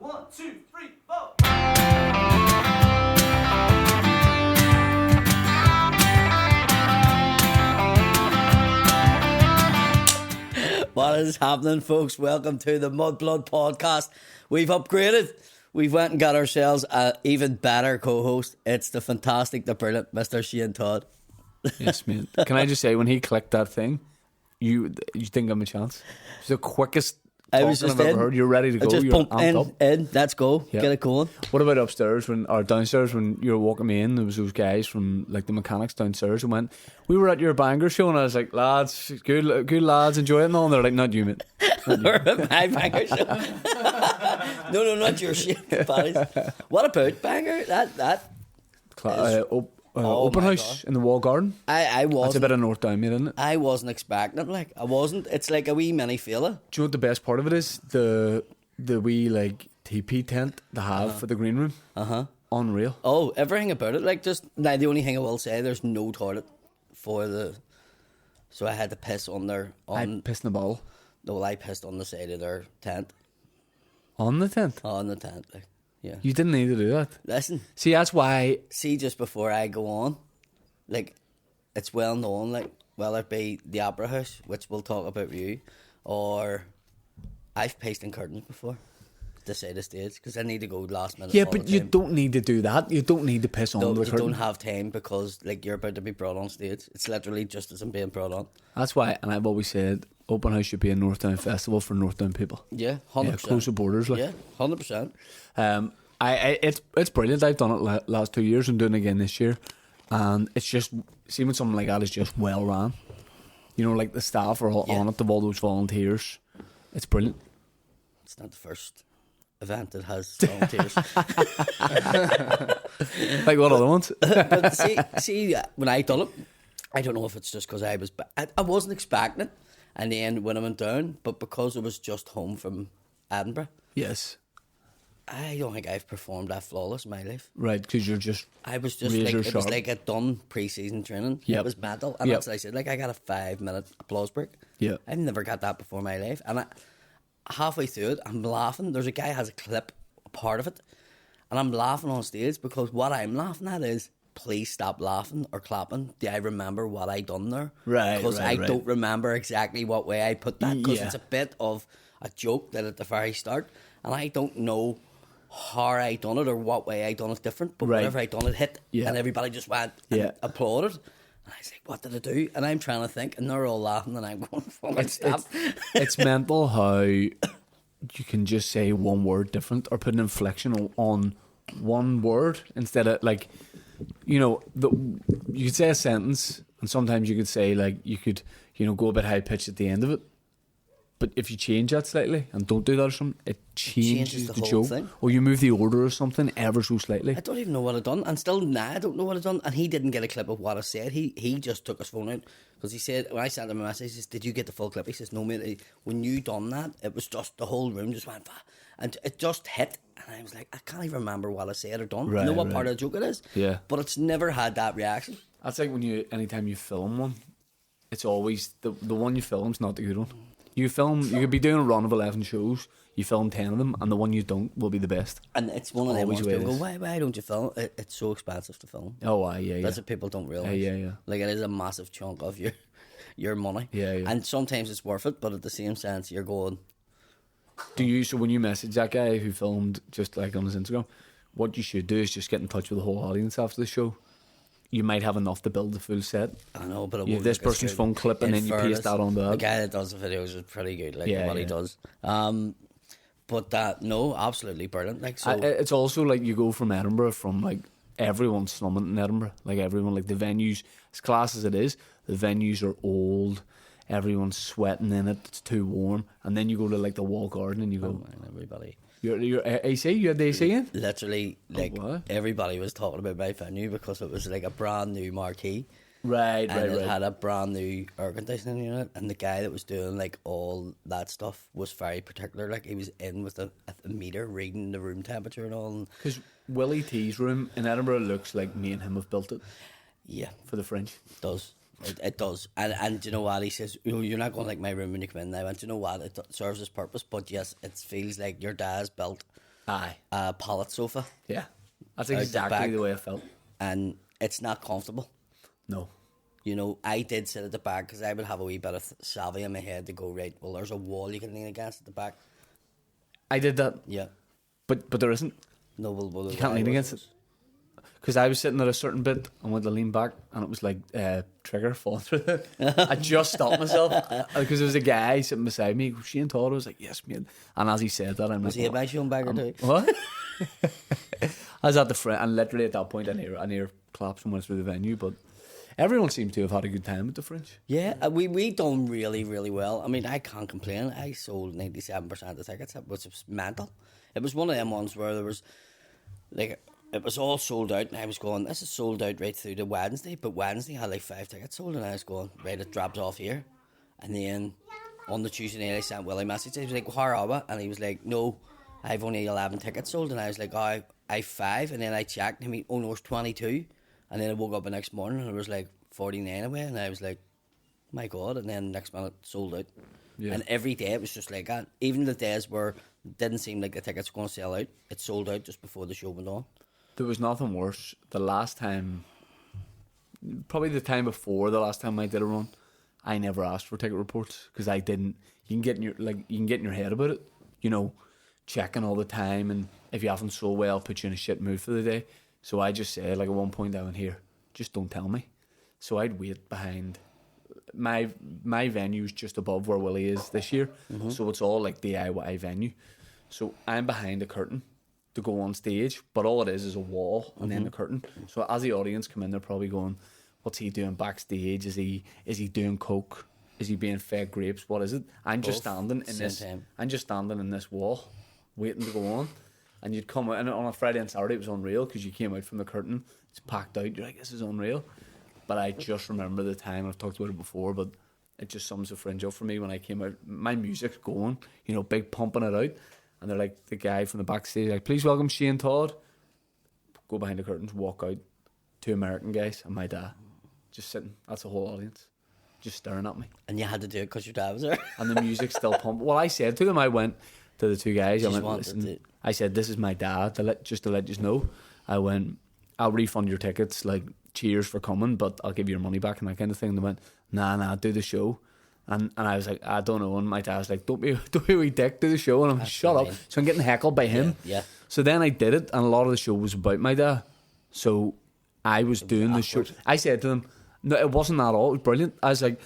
1, 2, 3, 4. What is happening, folks? Welcome to the Mudblood podcast. We've upgraded. We've went and got ourselves an even better co-host. It's the fantastic, the brilliant Mr. Shane Todd. Yes, mate. Can I just say, when he clicked that thing, you didn't give him a chance. It's the quickest I was talking just I've in. ever heard. You're ready to go. Just You're bump amped up. in, let's go. Yep. Get it going. What about upstairs or downstairs when you were walking me in? There was those guys from like the mechanics downstairs who went, "We were at your banger show," and I was like, "Lads, good lads, enjoy it." And all, and they're like, "Not you, mate." My banger show. No, not your shit, buddies. What about banger? That Open my house God. in the Wall Garden. I That's a wasn't. bit of North Down, mate, isn't it? I wasn't expecting it. Like I wasn't. It's like a wee mini fella. Do you know what the best part of it is? The wee like TP tent they have for the green room. Unreal. Oh, everything about it. Like just now, the only thing I will say, there's no toilet for the. So I had to piss on their I on. pissed in the ball. Well, I pissed on the side of their tent. On the tent? On the tent, like, yeah. You didn't need to do that. Listen, See, that's why. see, just before I go on, like, it's well known, like, whether it be the Opera House, which we'll talk about with you, or I've pissed in curtains before, to say the stage, because I need to go last minute. Yeah, all but the you time. don't need to do that. You don't need to piss on No, the you curtain. don't have time because, like, you're about to be brought on stage. It's literally just as I'm being brought on. That's why, and I've always said, open house should be a North Down festival for North Down people. Yeah, 100%. Yeah, close borders, like. Yeah, 100%. It's brilliant. I've done it last 2 years and doing it again this year, and it's just seeing something like that is just well run. You know, like the staff are all on it. They've all those volunteers. It's brilliant. It's not the first event that has volunteers. Like what other ones? But see, when I done it, I don't know if it's just because I wasn't expecting it, and then when I went down, but because I was just home from Edinburgh, Yes. I don't think I've performed that flawless in my life. Right, because you're just. I was just Razor like, it was sharp. like I'd done pre-season training. Yep. It was mental, and Yep. that's what I said. Like I got a 5-minute applause break. Yeah. I've never got that before in my life, and halfway through it, I'm laughing. There's a guy has a clip, a part of it, and I'm laughing on stage because what I'm laughing at is, please stop laughing or clapping. Do I remember what I done there? Right, Because right, I right. don't remember exactly what way I put that because Yeah. it's a bit of a joke that at the very start, and I don't know how I done it or what way I done it different, but Right. whatever I done it hit, Yeah. and everybody just went and Yeah. applauded. And I was like, what did I do? And I'm trying to think, and they're all laughing, and I'm going, fucking stop. It's mental how you can just say one word different or put an inflection on one word instead of like, you know, you could say a sentence and sometimes you could say like you could, you know, go a bit high pitched at the end of it. But if you change that slightly and don't do that or something, it changes the the whole joke. thing. Or you move the order or something ever so slightly. I don't even know what I done, and still now I don't know what I done. And he didn't get a clip of what I said. He just took his phone out because he said, when I sent him a message, he says, "Did you get the full clip?" He says, "No, mate. When you done that, it was just the whole room just went, "Bah," and it just hit." And I was like, I can't even remember what I said or done. I know what part of the joke it is. Yeah. But it's never had that reaction. That's like anytime you film one, it's always the one you film's not the good one. You could be doing a run of 11 shows, you film 10 of them, and the one you don't will be the best. And it's one of them Always ones the way people it go, is. why don't you film? It's so expensive to film. Oh, yeah. That's what people don't realise. Yeah. Like it is a massive chunk of your money. Yeah. And sometimes it's worth it, but at the same sense, you're going, So when you message that guy who filmed just like on his Instagram, what you should do is just get in touch with the whole audience after the show. You might have enough to build the full set. I know, but it You won't have this look as person's good. phone clip and In then you fairness, paste that onto the that. guy that does the videos is pretty good, like Yeah, what he yeah. does. But no, absolutely brilliant. Like so, It's also like you go from Edinburgh, from like everyone's slumming in Edinburgh. Like everyone, like the venues, as class as it is, the venues are old. Everyone's sweating in it. It's too warm. And then you go to like the Wall Garden and you go, man, everybody. You're AC? You had the AC in? Literally, like wow. everybody was talking about my venue because it was like a brand new marquee. Right, And it had a brand new air conditioning unit, and the guy that was doing like all that stuff was very particular. Like he was in with a meter reading the room temperature and all. And Because Willie T's room in Edinburgh looks like me and him have built it yeah, for the Fringe. it does. It does. And do you know what? He says, you're not going to like my room when you come in now. And do you know what? It serves its purpose, but yes, it feels like your dad's built Aye. a pallet sofa, Yeah. That's Out the exactly back. the way I felt. and it's not comfortable. No. You know, I did sit at the back because I would have a wee bit of savvy in my head to go, right, well, there's a wall you can lean against at the back. I did that, Yeah. but there isn't. No, well, You can't lean against it. Because I was sitting at a certain bit and went to lean back, and it was like trigger falling through it. I just stopped myself because there was a guy sitting beside me. Shane Todd, I was like, yes, mate. And as he said that, I'm Was like, he a my show bagger too? what? I was at the front, and literally at that point, I near claps and went through the venue. But everyone seems to have had a good time at the Fringe. Yeah, we done really, really well. I mean, I can't complain. I sold 97% of the tickets, which was mental. It was one of them ones where there was, like, it was all sold out, and I was going, this is sold out right through to Wednesday, but Wednesday had like 5 tickets sold, and I was going, right, it dropped off here. And then on the Tuesday night, I sent Willie a message. I was like, where are we? And he was like, no, I've only 11 tickets sold. And I was like, oh, I've 5. And then I checked, and oh no, it's 22. And then I woke up the next morning, and it was like 49 away, and I was like, my God. And then next minute, sold out. Yeah. And every day it was just like that. Even the days where it didn't seem like the tickets were going to sell out, it sold out just before the show went on. There was nothing worse. The last time, probably the time before the last time I did a run, I never asked for ticket reports because I didn't. You can get in your head about it, you know, checking all the time, and if you haven't sold well, put you in a shit mood for the day. So I just said, like, at one point I went, here, just don't tell me. So I'd wait behind. My venue's just above where Willie is this year, so it's all like DIY venue. So I'm behind a curtain to go on stage, but all it is a wall and then the curtain. So as the audience come in, they're probably going, what's he doing backstage? Is he doing coke? Is he being fed grapes? What is it? I'm just standing in this wall waiting to go on. And you'd come out, and on a Friday and Saturday it was unreal because you came out from the curtain, it's packed out, you're like, this is unreal. But I just remember the time, I've talked about it before, but it just sums the Fringe up for me when I came out. My music's going, you know, big pumping it out. And they're like, the guy from the backstage, like, please welcome Shane Todd. Go behind the curtains, walk out. 2 American guys and my dad. Just sitting. That's the whole audience. Just staring at me. And you had to do it because your dad was there. And the music's still pumping. Well, I said to them, I went to the 2 guys, I Just went, wanted listen, to- I said, this is my dad, just to let you know. I went, I'll refund your tickets, like, cheers for coming, but I'll give you your money back and that kind of thing. And they went, nah, do the show. And I was like, I don't know. And my dad was like, don't be a wee dick, do the show. And I'm like, shut up. So I'm getting heckled by him. Yeah. So then I did it, and a lot of the show was about my dad. So I was doing the show. I said to them, no, it wasn't at all. It was brilliant. I was like,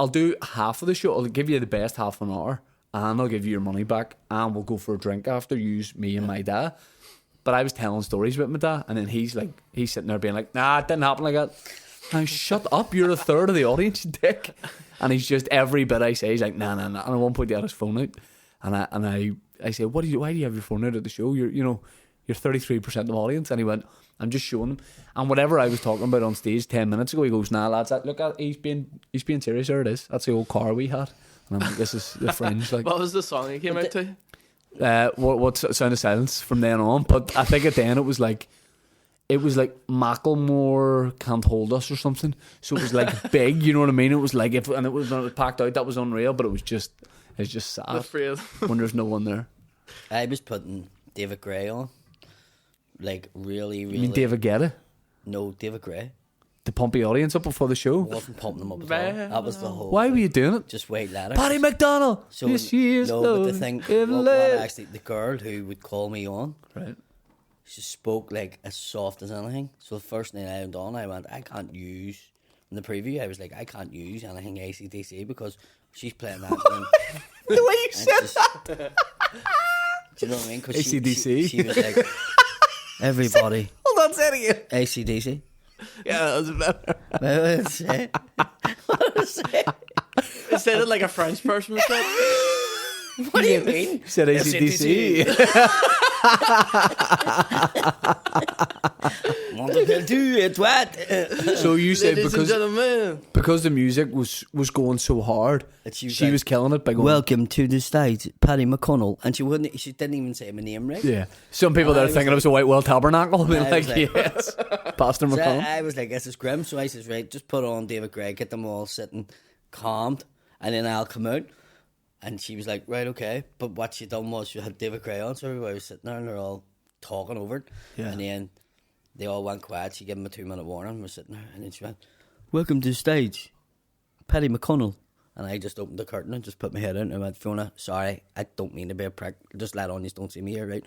I'll do half of the show. I'll give you the best half an hour, and I'll give you your money back, and we'll go for a drink after, me and my dad. But I was telling stories about my dad, and then he's sitting there being like, nah, it didn't happen like that. Now shut up, you're a third of the audience, you dick. And he's just, every bit I say, he's like, nah. And at one point he had his phone out, and I said, why do you have your phone out at the show? You're 33% of the audience. And he went, I'm just showing them. And whatever I was talking about on stage 10 minutes ago, he goes, nah, lads, he's being serious. There it is. That's the old car we had. And I'm like, this is the Fringe. Like, What was the song he came out to? What's Sound of Silence from then on. But I think at the end it was like Macklemore Can't Hold Us or something. So it was like big, you know what I mean? It was like, when it was packed out, that was unreal, but it's just sad Afraid. when there's no one there. I was putting David Gray on. Like, really, really. You mean David Guetta? No, David Gray. To pump the audience up before the show? Wasn't pumping them up at all. That was the whole Why thing. were you doing it? Just wait later. Paddy McDonald! So, yes, she is no, but the known thing, in what love. actually, the girl who would call me on, Right. she spoke like as soft as anything. So the first night I went on, I went, I can't use, in the preview, I was like, I can't use anything AC/DC because she's playing that. And, The way you and said just- that! do you know what I mean? 'Cause AC/DC. She was like, everybody, Hold on, say it again. AC/DC. Yeah, that was better. What did I say? What did I say? It sounded like a French person was said. What do you mean? You said AC/DC. Want to do it, what? So you said Ladies and gentlemen. because the music was going so hard, And she was she like, was killing it by going, Welcome to the stage, Paddy McConnell. And she didn't even say my name right. yeah. Some people there I was thinking it was a Whitewell Tabernacle. Being I like, was like- yes, Pastor So McConnell. I was like, this is grim. So I says, right, just put on David Gray, get them all sitting calmed, and then I'll come out. And she was like, right, okay. But what she done was she had David Gray on, so everybody was sitting there and they're all talking over it. Yeah. And then they all went quiet. She gave them a 2-minute warning. We're sitting there. And then she went, welcome to the stage, Paddy McConnell. And I just opened the curtain and just put my head in and went, Fiona, sorry, I don't mean to be a prick. Just let on, you don't see me here, right?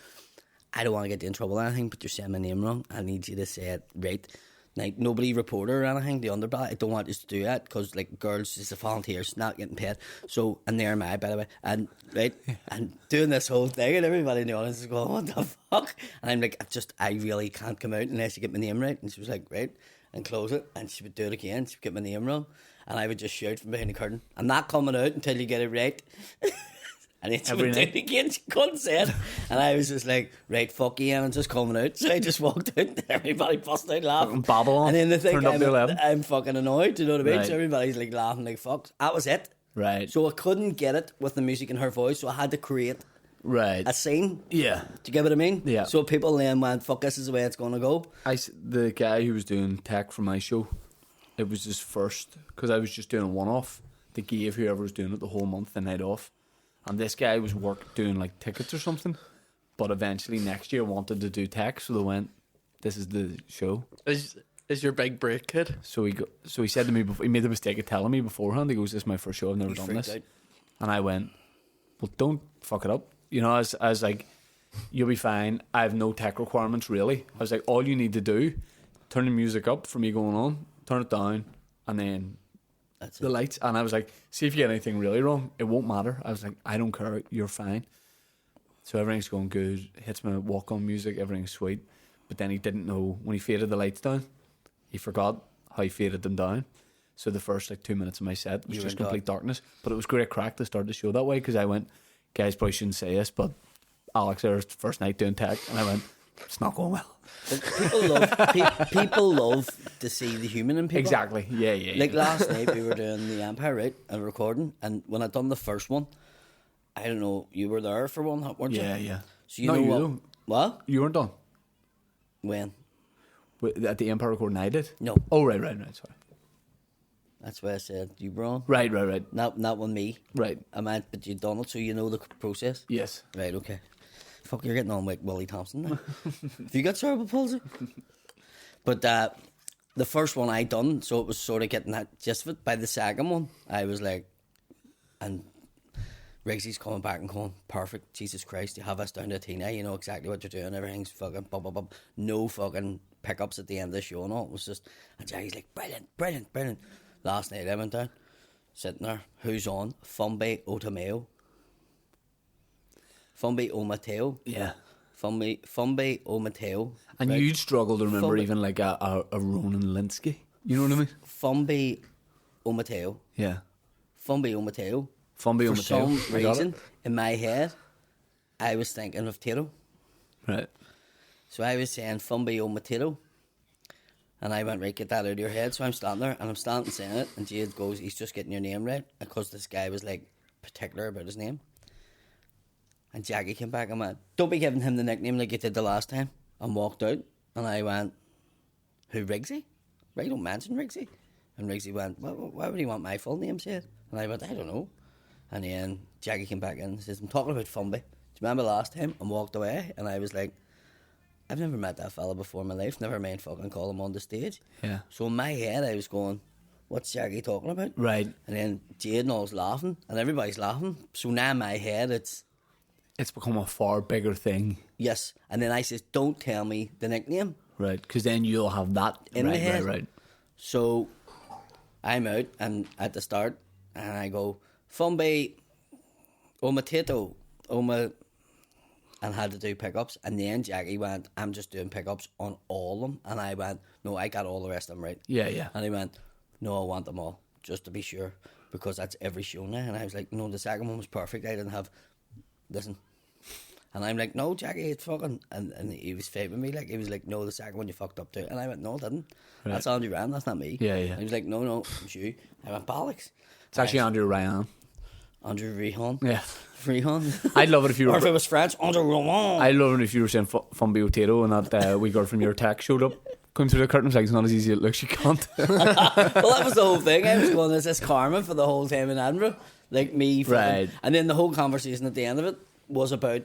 I don't want to get you in trouble or anything, but you're saying my name wrong. I need you to say it right. Like, nobody reporter or anything, the underbelly, I don't want you to do that, because, like, girls, it's a volunteer, it's not getting paid. So, and there am I, by the way, and, right, and doing this whole thing, and everybody in the audience is going, what the fuck? And I'm like, I really can't come out unless you get my name right. And she was like, right, and close it, and she would do it again, she would get my name wrong, and I would just shout from behind the curtain, I'm not coming out until you get it right. And then she would do it again, she couldn't say it. And I was just like, right, fuck you, and I'm just coming out. So I just walked out, and everybody busted out laughing. Babylon. And then they think I'm fucking annoyed, do you know what I mean? Right. So everybody's like laughing like fuck. That was it. Right. So I couldn't get it with the music in her voice, so I had to create Right. a scene. Yeah. Do you get what I mean? Yeah. So people then went, fuck, this is the way it's going to go. The guy who was doing tech for my show, it was his first, because I was just doing a one-off. They gave whoever was doing it the whole month the night off. And this guy was doing like tickets or something, but eventually next year wanted to do tech, so they went, this is the show. Is your big break, kid? So he said to me before, he made the mistake of telling me beforehand, he goes, this is my first show, I've never He done freaked this. out. And I went, well, don't fuck it up. You know, I was like, you'll be fine. I have no tech requirements, really. I was like, all you need to do, turn the music up for me going on, turn it down, and then That's the it. lights. And I was like, see if you get anything really wrong, it won't matter. I was like, I don't care, you're fine. So everything's going good, hits my walk-on music, everything's sweet. But then he didn't know, when he faded the lights down, he forgot how he faded them down. So the first 2 minutes of my set was You just were in complete darkness. But it was great crack to start the show that way, because I went, guys probably shouldn't say this, but Alex there's first night doing tech, and I went, it's not going well. But people love to see the human in people. Exactly. Yeah. Like last night we were doing the Empire, right, and recording, and when I done the first one, I don't know, you were there for one, weren't you? Yeah. So you No, know you what? don't. What? You weren't done When? at the Empire recording. I did. No. Oh right. Sorry. That's why I said you were on. Right. Not with me. Right. I meant, but you done it, so you know the process. Yes. Right. Okay. Fuck, you're getting on like Willie Thompson now. Have you got cerebral palsy? But the first one I done, so it was sort of getting that gist of it. By the second one, I was like, and Riggsy's coming back and going, perfect, Jesus Christ, you have us down to a T now, you know exactly what you're doing, everything's fucking bum, bum, bum. No fucking pickups at the end of the show and all. It was just, and Jackie's like, brilliant. Last night I went down, sitting there, who's on? Fumbi Otomeo. Fumbi Omateo. Yeah. Fumbi Omateo. And right? you'd struggle to remember Fumbi- even like a Ronan Linsky. You know what I mean? Fumbi Omateo. Yeah. Fumbi Omateo. Fumbi For Omateo. some I got reason, it. in my head, I was thinking of Tato. Right. So I was saying Fumbi Omateo. And I went, right, get that out of your head. So I'm standing there, and I'm standing saying it, and Jade goes, he's just getting your name right. Because this guy was, like, particular about his name. And Jackie came back and went, don't be giving him the nickname like you did the last time. And walked out. And I went, who, Riggsy? Right, don't mention Riggsy. And Riggsy went, why would he want my full name said? And I went, I don't know. And then Jackie came back in and says, I'm talking about Fumby. Do you remember last time? And walked away. And I was like, I've never met that fella before in my life. Never mind fucking call him on the stage. Yeah. So in my head, I was going, what's Jackie talking about? Right. And then Jade and all was laughing. And everybody's laughing. So now in my head, it's, It's become a far bigger thing. yes. And then I says, don't tell me the nickname. Right. Because then you'll have that. In my head. Right. So I'm out and at the start, and I go, Fumby, Omateto, and had to do pickups. And then Jackie went, I'm just doing pickups on all of them. And I went, no, I got all the rest of them right. Yeah. And he went, no, I want them all, just to be sure, because that's every show now. And I was like, no, the second one was perfect. I didn't have, listen. And I'm like, no, Jackie, it's fucking, and he was favouring me, like, he was like, no, the second one you fucked up too. And I went, no, I didn't. Right. That's Andrew Rand, that's not me. Yeah. And he was like, no, it's you. I went, bollocks. It's actually Andrew Ryan. Andrew Rehan. Yeah. Rehan. I'd love it if you Or were. if it was French, Andrew Rehan. I'd love it if you were saying Fumbi Otato and that wee girl from your tech showed up, came through the curtain, was like, it's not as easy as it looks, you can't. Well, that was the whole thing. I was going, is this Carmen for the whole time in Edinburgh? Like me, fucking, Right. and then the whole conversation at the end of it was about,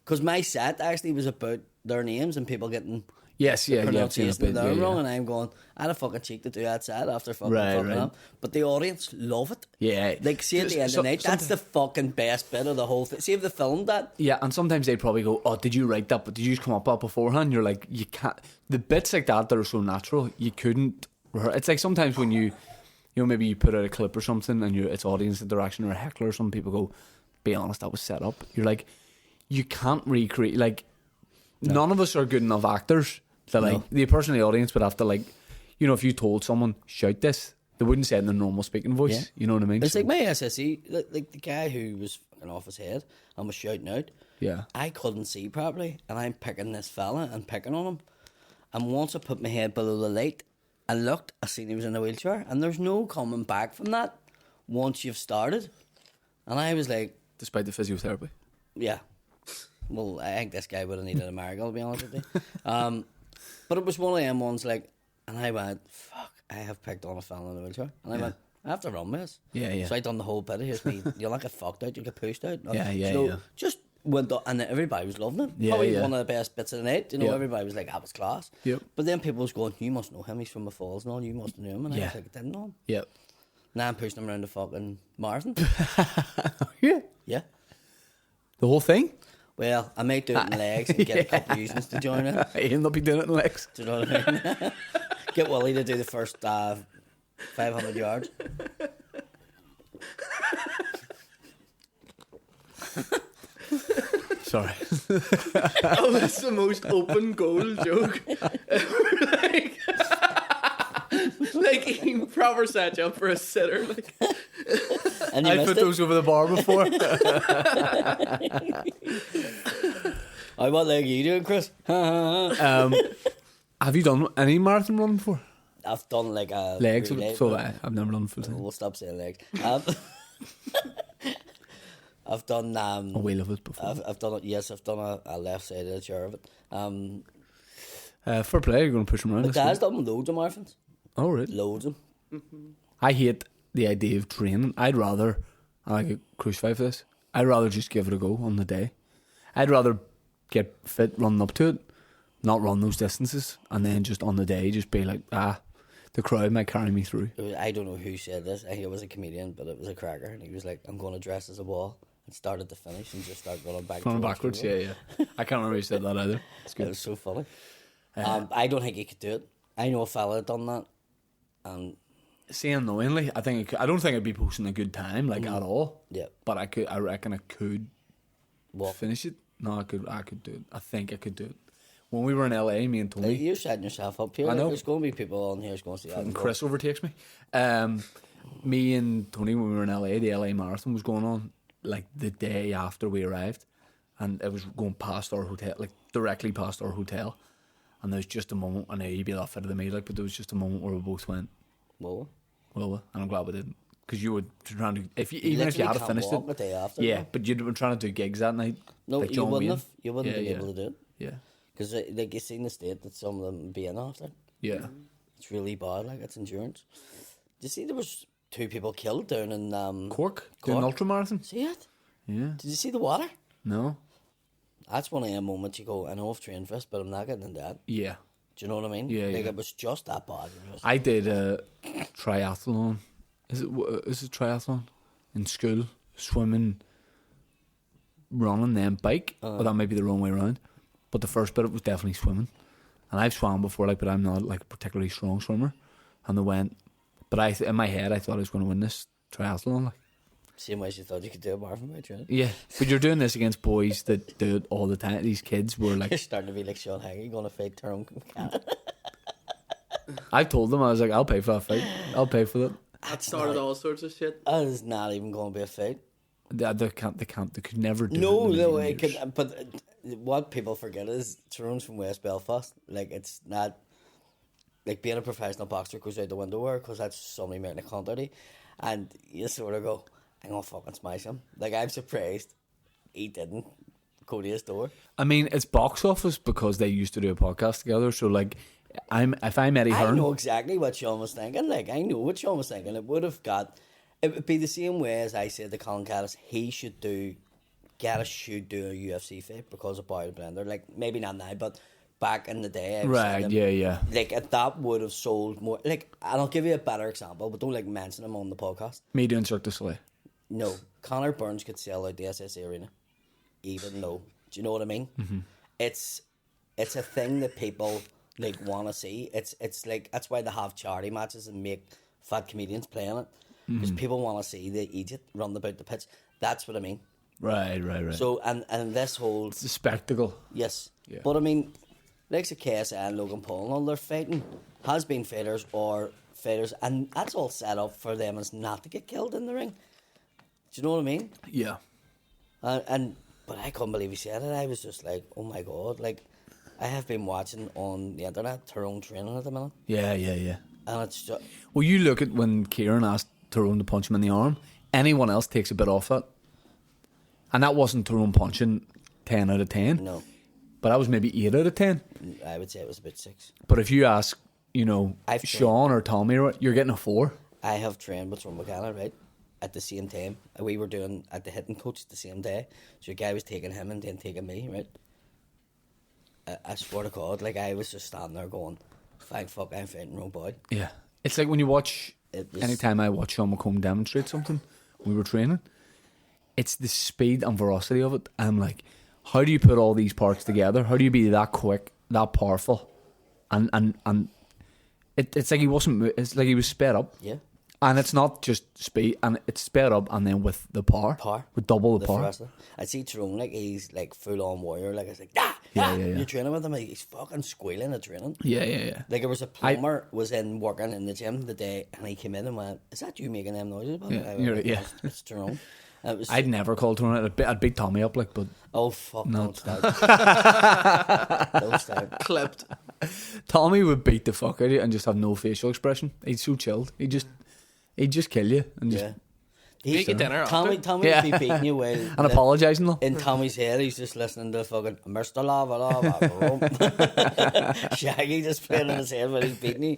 because my set actually was about their names and people getting Yes, yeah, yeah. I've seen a pronunciation of bit, their yeah, wrong, yeah. and I'm going, I had a fucking cheek to do that set after fucking Right, fucking right. up. But the audience love it. Yeah. Like, see at the end of the night, that's the fucking best bit of the whole thing. See if they filmed that. Yeah, and sometimes they probably go, "Oh, did you write that? But did you just come up with that beforehand?" You're like, you can't. The bits like that are so natural, you couldn't. It's like sometimes when you know, maybe you put out a clip or something, and it's audience interaction or a heckler. Some people go, "Be honest, that was set up." You're like, you can't recreate. Like, none of us are good enough actors. That like the person in the audience would have to, like, you know, if you told someone shout this, they wouldn't say it in their normal speaking voice. Yeah. You know what I mean? It's So- like my SSE, like the guy who was fucking off his head and was shouting out. Yeah. I couldn't see properly, and I'm picking this fella and picking on him. And once I put my head below the light and looked, I seen he was in a wheelchair, and there's no coming back from that once you've started. And I was like, Despite the physiotherapy. yeah. Well, I think this guy would have needed a miracle, to be honest with you. But it was one of them ones, like, and I went, fuck, I have picked on a fella in a wheelchair. And I went, I have to run with this. Yeah, yeah. So I done the whole bit of here's me. You'll not get fucked out, you get pushed out. Yeah, so yeah. just went on, and everybody was loving it. Yeah, Probably yeah. one of the best bits of the night. You know, Yeah. everybody was like, that was class. Yep. But then people was going, you must know him, he's from the Falls and all, you must know him. And I Yeah. was like, I didn't know him. Yeah. Now I'm pushing him around the fucking marathon. Yeah. Yeah. The whole thing? Well, I might do it in legs and get a couple of users to join it. I end up doing it in legs. Do you know what I mean? Get Willie to do the first 500 yards. Sorry. That was the most open goal joke. like he proper set you up for a sitter. Like, And you I missed put it. those over the bar before. What leg are you doing, Chris? Have you done any marathon running before? I've done like a Legs? relay, So but I've never done full time. we'll stop saying legs. I've done A wheel of it before. I've done it. Yes, I've done a left side of the chair of it. Fair play, you're going to push them around. My this dad's week. done loads of marathons. Oh, right. Loads of them. I hate the idea of training. I'd rather, and I get crucified for this, I'd rather just give it a go on the day. I'd rather get fit running up to it, not run those distances, and then just on the day just be like, the crowd might carry me through. I don't know who said this. I think it was a comedian, but it was a cracker, and he was like, "I'm going to dress as a wall." And started to finish and just start running back. Running towards backwards, people. yeah. I can't remember who said that either. It's It good. was so funny. I don't think he could do it. I know a fella that done that, and See, annoyingly, I don't think I'd be posting a good time, like, at all. yeah, But I reckon I could what? finish it. No, I could do it. I think I could do it. When we were in LA, me and Tony, You're setting yourself up here. I know. There's going to be people on here who's going to see that. and Chris overtakes me. Me and Tony, when we were in LA, the LA Marathon was going on like the day after we arrived, and it was going past our hotel, like directly past our hotel. And there was just a moment, I know you'd be a lot fitter than me, like, but there was just a moment where we both went, Well, well, and I'm glad we didn't, because you were trying to, even if you had literally can't finished walk it, the day after. yeah, no. but you'd been trying to do gigs that night. No, like you John wouldn't Wayne. have. You wouldn't Yeah, be yeah. able to do it Yeah, because, like, you seen the state that some of them be in after. yeah. It's really bad. Like, it's endurance. Did you see there was 2 people killed down in Cork, doing an Cork. ultra marathon. See it? Yeah, Did you see the water? no, That's one of them moments you go, I know I've trained for this, but I'm not getting in that. yeah. Do you know what I mean? Yeah, Like, yeah. it was just that bad. I did a triathlon. Is it triathlon in school? Swimming, running, then bike. Or that might be the wrong way around. But the first bit, it was definitely swimming. And I've swam before, like, but I'm not like a particularly strong swimmer. And they went, but in my head, I thought I was going to win this triathlon. Like, Same way you thought you could do a marathon by training. yeah, but you're doing this against boys that do it all the time. These kids were like, You're starting to be like Sean Haggy going to fight Tyrone Cannon. I told them, I was like, I'll pay for that fight. I'll pay for that. that started all sorts of shit. That is not even going to be a fight. They could never do No, it. in a no, million it years. could. But what people forget is Tyrone's from West Belfast. Like, it's not like being a professional boxer goes out the window there because that's somebody making a cunt out of you. And you sort of go, I'm gonna fucking smash him. Like, I'm surprised he didn't go to his door. I mean, it's box office because they used to do a podcast together. So, like, if I'm Eddie I Hearn, know exactly what Sean was thinking. Like, I know what Sean was thinking. It would have got. It would be the same way as I said to Colin Gaddis, Gaddis should do a UFC fight because of Boy the Blender. Like, maybe not now, but back in the day. I was saying Right, them, yeah. Like, that would have sold more. Like, and I'll give you a better example, but don't, like, mention him on the podcast. Me doing Cirque du Soleil. No, Conor Burns could sell out the SSE Arena, even though. Do you know what I mean? Mm-hmm. It's a thing that people, like, want to see. It's like, that's why they have charity matches and make fat comedians playing it. Because people want to see the idiot run about the pitch. That's what I mean. Right. So, and this whole... It's a spectacle. Yes. Yeah. But I mean, like the KSI and Logan Paul and all, they're fighting has-been fighters or fighters, and that's all set up for them as not to get killed in the ring. Do you know what I mean? Yeah. But I couldn't believe he said it. I was just like, oh my God. Like, I have been watching on the internet Tyrone training at the minute. Yeah. And it's just... Well, you look at when Kieran asked Tyrone to punch him in the arm, anyone else takes a bit off that. And that wasn't Tyrone punching 10 out of 10. No. But that was maybe 8 out of 10. I would say it was about 6. But if you ask, I've Sean or Tommy, you're getting a 4. I have trained with Tyrone McKenna, right? At the same time. We were doing at the hitting coach the same day. So a guy was taking him and then taking me, right? I swear to God, like, I was just standing there going, thank fuck I'm fighting wrong boy. Yeah. It's like when you watch, anytime I watch Sean McComb demonstrate something, we were training, it's the speed and velocity of it. I'm like, how do you put all these parts together? How do you be that quick, that powerful? And it's like he wasn't, it's like he was sped up. Yeah. And it's not just speed, and it's sped up, and then with the power. With double the power. Wrestler. I see Tyrone, like, he's like full on warrior. Like, it's like, Yeah. You're training with him, like, he's fucking squealing at training. Yeah. Like, there was a plumber was in working in the gym the day, and he came in and went, "Is that you making them noises?" Yeah. It's Tyrone. I'd never called Tyrone. I'd beat Tommy up, like, but oh fuck, no. Don't start. Don't start. Clipped. Tommy would beat the fuck out of you and just have no facial expression. He's so chilled. He'd just kill you and just Make you dinner Tommy after. would be beating you while and apologising though. in Tommy's head he's just listening to fucking Mr. Lava Shaggy just playing in his head while he's beating you.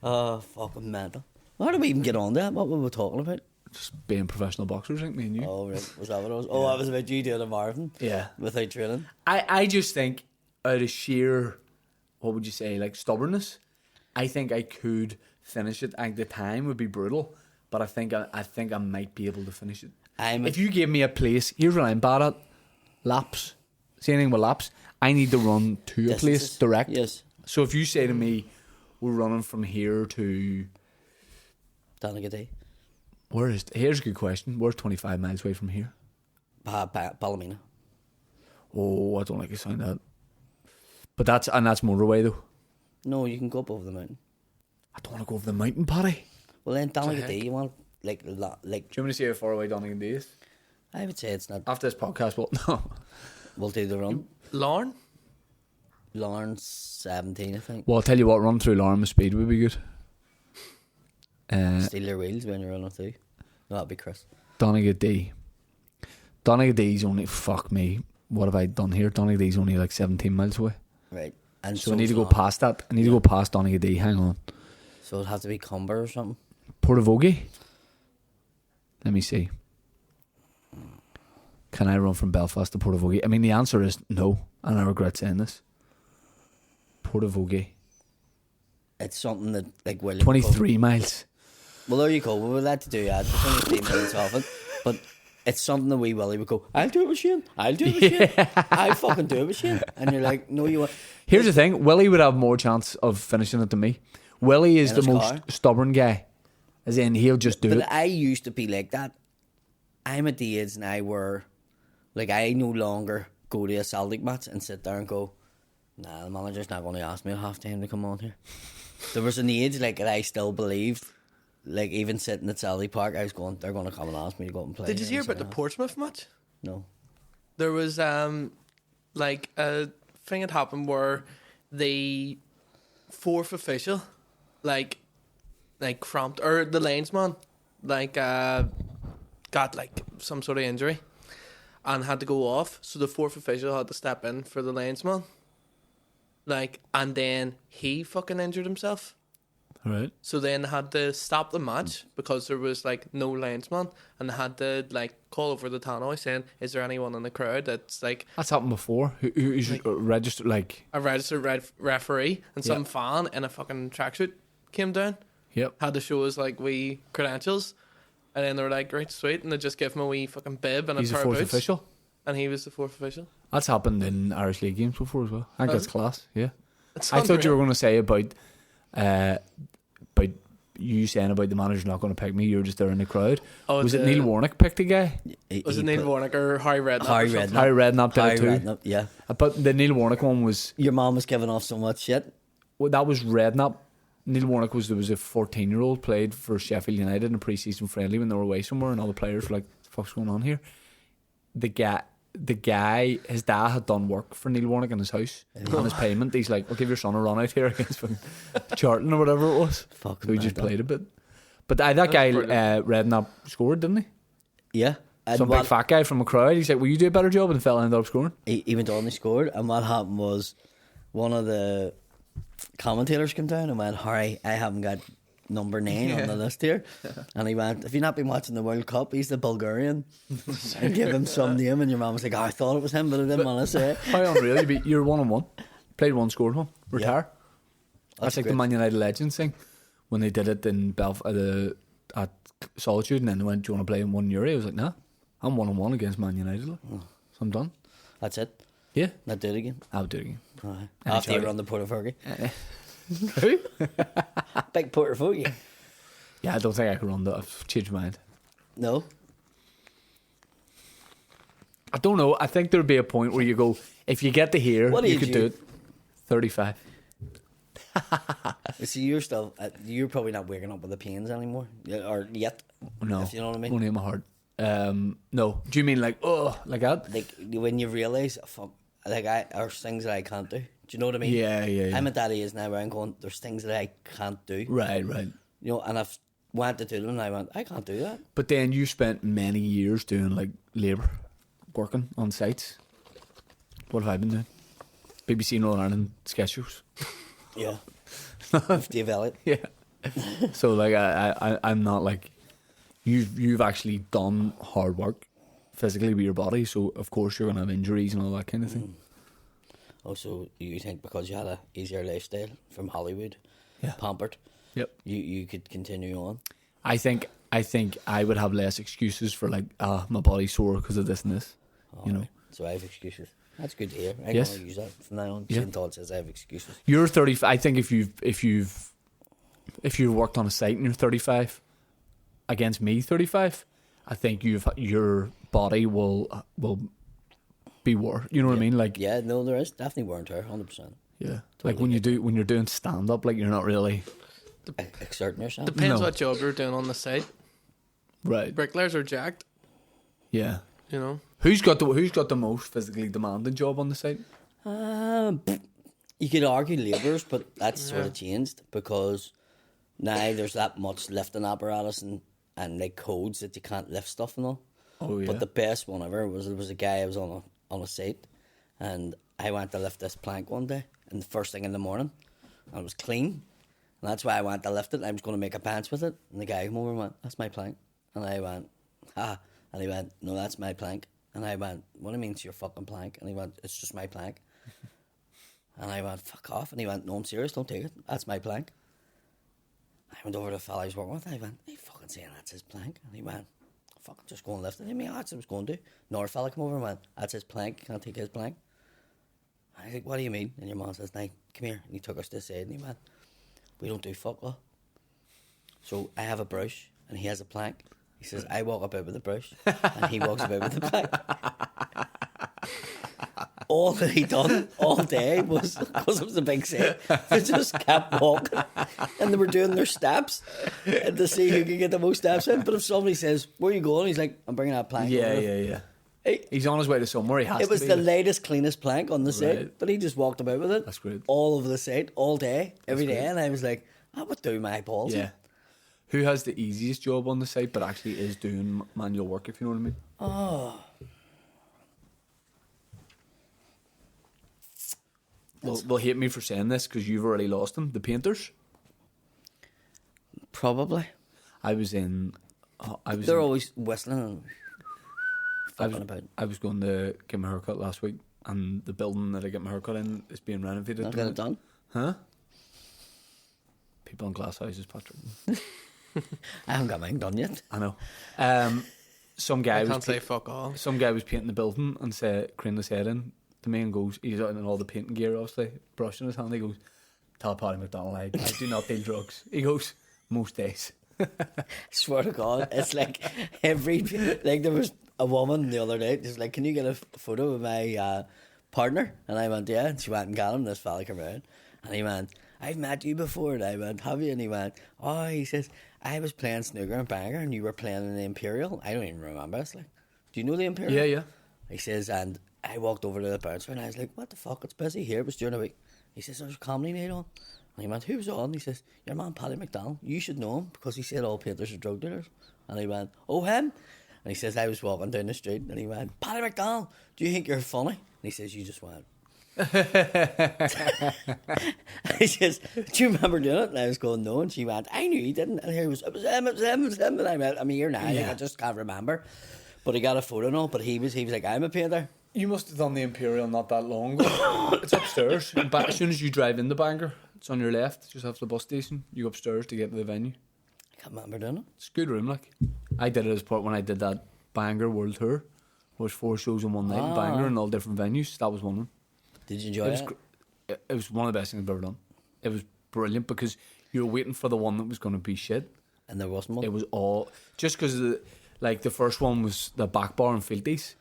Oh, fucking mental. How did we even get on that? What were we talking about? Just being professional boxers, I think, me and you. Oh, right. Was that what it was? Oh, that was about you doing a marathon? Yeah. Without training? I just think out of sheer, what would you say, like stubbornness, I think I could finish it. I think the time would be brutal, but I think I might be able to finish it. If you give me a place, here's what I'm bad at: laps. Same thing with laps. I need to run to a place direct. Yes. So if you say to me, we're running from here to Donegal. Here's a good question. Where's 25 miles away from here? Ballymena. Oh, I don't like the sound of that. But that's motorway though. No, you can go up over the mountain. I don't want to go over the mountain, Paddy. Well, then Donegal, you want like. Do you want me to see how far away Donegal is? I would say it's not. After this podcast, We'll do the run. Lorne? Lawrence 17, I think. Well, I'll tell you what, run through Lorne with speed would be good. Steal your wheels when you're running through. No, that'd be Chris. Donegal D. Donegal D's only, fuck me, what have I done here? Donegal D's only like 17 miles away. Right. And so I need to go past that. I need to go past Donegal D. Hang on. So it'd have to be Cumber or something? Portavogie? Let me see. Can I run from Belfast to Portavogie? I mean, the answer is no, and I regret saying this. Portavogie. It's something that, like, William 23 miles. Well, there you go. We would like to do that. There's only 3 minutes of it. But it's something that wee Willie would go, I'll do it with Shane. I'll do it with Shane. I'll fucking do it with Shane. And you're like, no, you won't. Here's the thing. Willie would have more chance of finishing it than me. Willie is the most stubborn guy. As in, he'll just do it. But I used to be like that. I'm at the age now where, like, I no longer go to a Celtic match and sit there and go, nah, the manager's not going to ask me at half time to come on here. There was an age, like, that I still believed, like, even sitting at Celtic Park, I was going, they're going to come and ask me to go up and play. Did you hear about the Portsmouth match? No. There was, like, a thing had happened where the fourth official, like cramped, or the linesman, like, got, like, some sort of injury and had to go off. So the fourth official had to step in for the linesman. Like, and then he fucking injured himself. Right. So then they had to stop the match because there was like no linesman, and they had to like call over the tannoy saying, "Is there anyone in the crowd that's like That's happened before. Who's Like- registered? Like, a registered referee?" And some fan in a fucking tracksuit came down, yep. had to show us like wee credentials, and then they were like, "Right, sweet," and they just gave him a wee fucking bib and He's a the pair of fourth boots, official. and he was the fourth official. That's happened in Irish League games before as well. I think Has that's class. Yeah. It's I thought you unreal. were going to say about you saying about the manager's not going to pick me. You're just there in the crowd. Oh, Was it the- Neil Warnock picked the guy? Was it Neil Warnock or Harry Redknapp? Harry or something? Redknapp. Harry Redknapp did Harry it too. Redknapp, yeah. But the Neil Warnock one was Your mom was giving off so much shit. well, that was Redknapp. Neil Warnock was there was a 14-year-old played for Sheffield United in a pre-season friendly when they were away somewhere, and all the players were like, "What the fuck's going on here?" The guy, his dad had done work for Neil Warnock in his house on his payment. He's like, "I'll give your son a run out here against fucking Charlton or whatever it was." Fuck. So he just played a bit. But that guy Redknapp scored, didn't he? Yeah. And Some big fat guy from a crowd. He's like, "Will you do a better job?" And the fella ended up scoring. he went on, he scored, and what happened was one of the commentators came down and went, "Harry, I haven't got number 9 on the list here." And he went, "Have you not been watching the World Cup? He's the Bulgarian." And give him some name, and your mum was like, "Oh, I thought it was him, but I didn't want to say it." How unreal! You're 1-on-1. Played one, scored one. Retire. That's like great. the Man United Legends thing when they did it in at Solitude, and then they went, "Do you want to play in 1 euro?" I was like, "Nah, I'm 1-on-1 against Man United. Like. So I'm done." That's it. Yeah, Not do it again. I'll do it again. Aye. And After you Charlie. run the Portafergie. Who? Big Portafergie. Yeah, I don't think I can run that. I've changed my mind. No. I don't know. I think there'd be a point where you go, if you get to here, What you age could you? do it. 35. See, you're still, you're probably not waking up with the pains anymore. Or yet. No, If you know what I mean. only in my heart. No. Do you mean like, oh, like that? Like, when you realise, fuck, like, there's things that I can't do. Do you know what I mean? Yeah. I'm at that age now where I'm going, there's things that I can't do. Right. You know, and I've wanted to do them, and I went, I can't do that. But then you spent many years doing like labour, working on sites. What have I been doing? BBC Northern Ireland sketch shows. Yeah. With Dave Elliott. Yeah. So like I'm not like you've actually done hard work physically with your body, so of course you're gonna have injuries and all that kind of thing. Also, you think because you had a easier lifestyle from Hollywood, Yeah. pampered, Yep. you could continue on. I think I would have less excuses for like my body's sore because of this and this. You know. So I have excuses. That's good to hear. I'm Yes. going to use that from now on. Yeah. Shane Todd says I have excuses. You're 35. I think if you've worked on a site and you're 35 against me 35, I think your body will be worse. You know what I mean? Like Yeah, no, there is definitely wear and tear, 100%. yeah. Like when you're doing stand up, like you're not really Exerting yourself. Depends No. what job you're doing on the site. right. Bricklayers are jacked, Yeah. you know. Who's got the most physically demanding job on the site? You could argue labourers, but that's sort of changed because now there's that much lifting apparatus and like codes that you can't lift stuff and all. Oh yeah. But the best one ever was there was a guy I was on a site, and I went to lift this plank one day, and the first thing in the morning, and it was clean, and that's why I went to lift it. I was going to make a pants with it, and the guy came over and went, "That's my plank," and I went, "Ah," and he went, "No, that's my plank," and I went, "What do you mean it's your fucking plank?" And he went, "It's just my plank," and I went, "Fuck off," and he went, "No, I'm serious, don't take it. That's my plank." I went over to the fella I was working with, and I went, "Are you fucking saying that's his plank?" And he went, "Fucking just go and lift it." I mean, that's what I was going to do. Another fella come over and went, "That's his plank, can't take his plank." I was like, "What do you mean?" And your mom says, "Now, come here." And he took us to the side and he went, "We don't do fuck all. So I have a brush and he has a plank." He says, "I walk about with the brush and he walks about with the plank." All that he done all day was, because it was a big set, they just kept walking and they were doing their steps and to see who could get the most steps in. But if somebody says, "Where are you going?" He's like, "I'm bringing that plank over." Yeah. Hey, He's on his way to somewhere. He has it was to be. the latest, cleanest plank on the site, Right. but he just walked about with it. That's great. All over the site, all day, every day. great. And I was like, that would do my balls. Yeah. Who has the easiest job on the site but actually is doing manual work, if you know what I mean? Oh, They'll hate me for saying this because you've already lost them. The painters. Probably. I was in. They're always whistling and I fucking about. was going to get my haircut last week, and the building that I get my haircut in is being renovated. Not get it done. Huh? People in glass houses, Patrick. I haven't got mine done yet. I know. Some guy I was can't say fuck all. some guy was painting the building and craning his head in to me and goes, he's out in all the painting gear, obviously, brush in his hand. He goes, "Tell Paddy McDonald I do not deal drugs." He goes, "Most days." Swear to God, it's like there was a woman the other day, just like, "Can you get a photo of my partner?" And I went, "Yeah." And she went and got him. This fella came around, and he went, "I've met you before." And I went, "Have you?" And he went, "Oh," he says, "I was playing snooker and Bangor, and you were playing in the Imperial." I don't even remember. It's like, "Do you know the Imperial?" Yeah, yeah. He says, and I walked over to the bouncer, and I was like, "What the fuck? It's busy here." It was during the week. He says, "There's a comedy night on." And he went, "Who's on?" He says, "Your man Paddy McDonald. You should know him because he said all painters are drug dealers." And he went, "Oh, him?" And he says, I was walking down the street, and he went, "Paddy McDonald, do you think you're funny?" And he says, "You just went." He says, "Do you remember doing it?" And I was going, "No." And she went, "I knew he didn't." And he was, "It was him, it was him, it was him." And I went, "I'm here now, like, I just can't remember." But he got a photo and all, but he was like, "I'm a painter." You must have done the Imperial not that long ago. It's upstairs. As soon as you drive into Bangor, it's on your left, just after the bus station. You go upstairs to get to the venue. I can't remember doing it. It's a good room, like. I did it as part when I did that Bangor World Tour. It was 4 shows in one night in Bangor in all different venues. That was one of them. Did you enjoy it? It was one of the best things I've ever done. It was brilliant because you were waiting for the one that was going to be shit. And there wasn't one? It was all... Just because, the first one was the back bar in Fielties,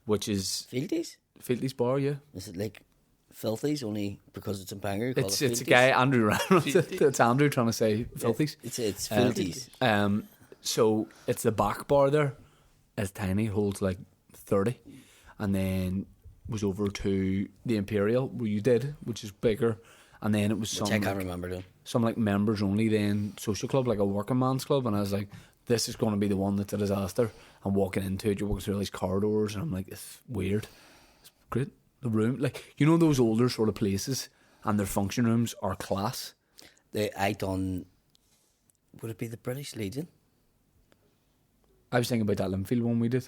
which is... Fielties? Fielties bar, yeah. Is it like Filthies only because it's in Bangor? It's a guy, Andrew Ryan. It's Andrew trying to say Filthies. It's Filthies. So it's the back bar there. It's tiny, holds like 30. And then was over to the Imperial, where you did, which is bigger. And then it was some... Which I can't remember doing. Some like members only then social club, like a working man's club. And I was like, this is going to be the one that's a disaster. I'm walking into it, you're walking through all these corridors, and I'm like, it's weird. It's great. The room, like, you know those older sort of places, and their function rooms are class. I done... Would it be the British Legion? I was thinking about that Linfield one we did.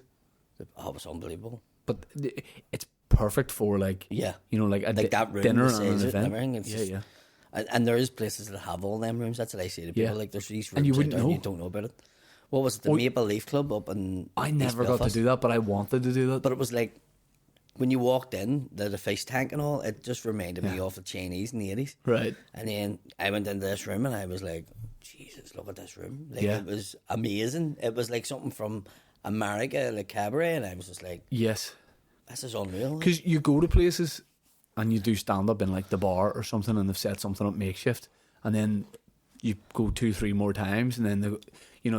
Oh, it was unbelievable. But it's perfect for, like, Yeah. you know, like a that room, dinner the and an size of it and event. everything. It's Yeah, just, yeah. And there is places that have all them rooms. That's what I say to people. Yeah. Like, there's these rooms And you out wouldn't there and know. you don't know about it. What was it? The Maple Leaf Club up in I East never got to Belfast? do that, but I wanted to do that. But it was like, when you walked in, the fish tank and all, it just reminded me of the Chinese in the 80s. Right. And then I went into this room and I was like, Jesus, look at this room. Like, Yeah. it was amazing. It was like something from America, like cabaret. And I was just like, Yes. this is unreal. Because you go to places and you do stand up in like the bar or something, and they've set something up makeshift, and then you go 2-3 more times, and then they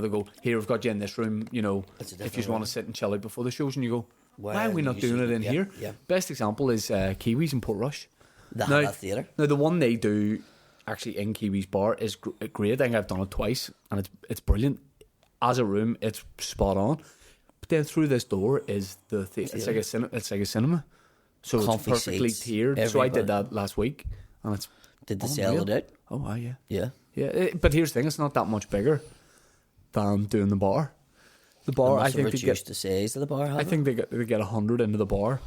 go, "Here, we've got you in this room, you know, It's a if you different just want room. to sit and chill out before the shows," and you go, Why "Why are we are not you doing it using- in yeah, here?" yeah. Best example is Kiwis in Portrush. They have a theatre. Now the one they do actually in Kiwis bar is great. I think I've done it twice, and it's brilliant. As a room, it's spot on. But then through this door is the theatre. It's like a cinema. So Comfy it's perfectly seats, tiered. So I did everybody. that last week, and it's Did they sell unreal. it out? Oh, yeah. Yeah. Yeah, but here's the thing: it's not that much bigger than doing the bar. The bar, I think they reduced get. the size of the bar. I think they get 100 into the bar,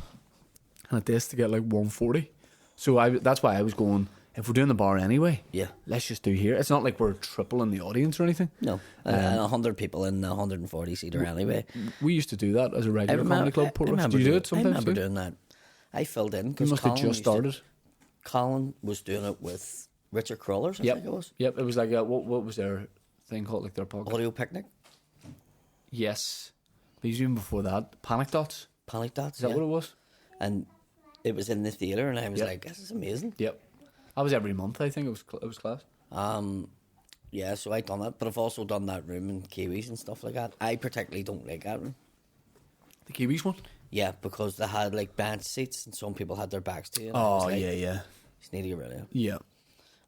and at this they get like 140. So that's why I was going. If we're doing the bar anyway, Yeah. let's just do here. It's not like we're tripling the audience or anything. No, and 100 people in a 140 seater anyway. We used to do that as a regular comedy club. Portrush. Do you do it sometimes? I remember too? doing that. I filled in You because must have just started. Colin was doing it with Richard Crawlers, I Yep. think it was. Yep. It was like what was their thing called? Like their podcast. Audio Picnic, Yes. But even before that, Panic Dots. Panic Dots. Is that yeah. what it was? And it was in the theatre, and I was Yep. like, "This is amazing." Yep. That was every month. I think it was class. Yeah, so I done that, but I've also done that room in Kiwis and stuff like that. I particularly don't like that room. The Kiwis one. Yeah, because they had like bench seats, and some people had their backs to you. and I Oh was like, yeah. Just need to get rid of it. Yeah.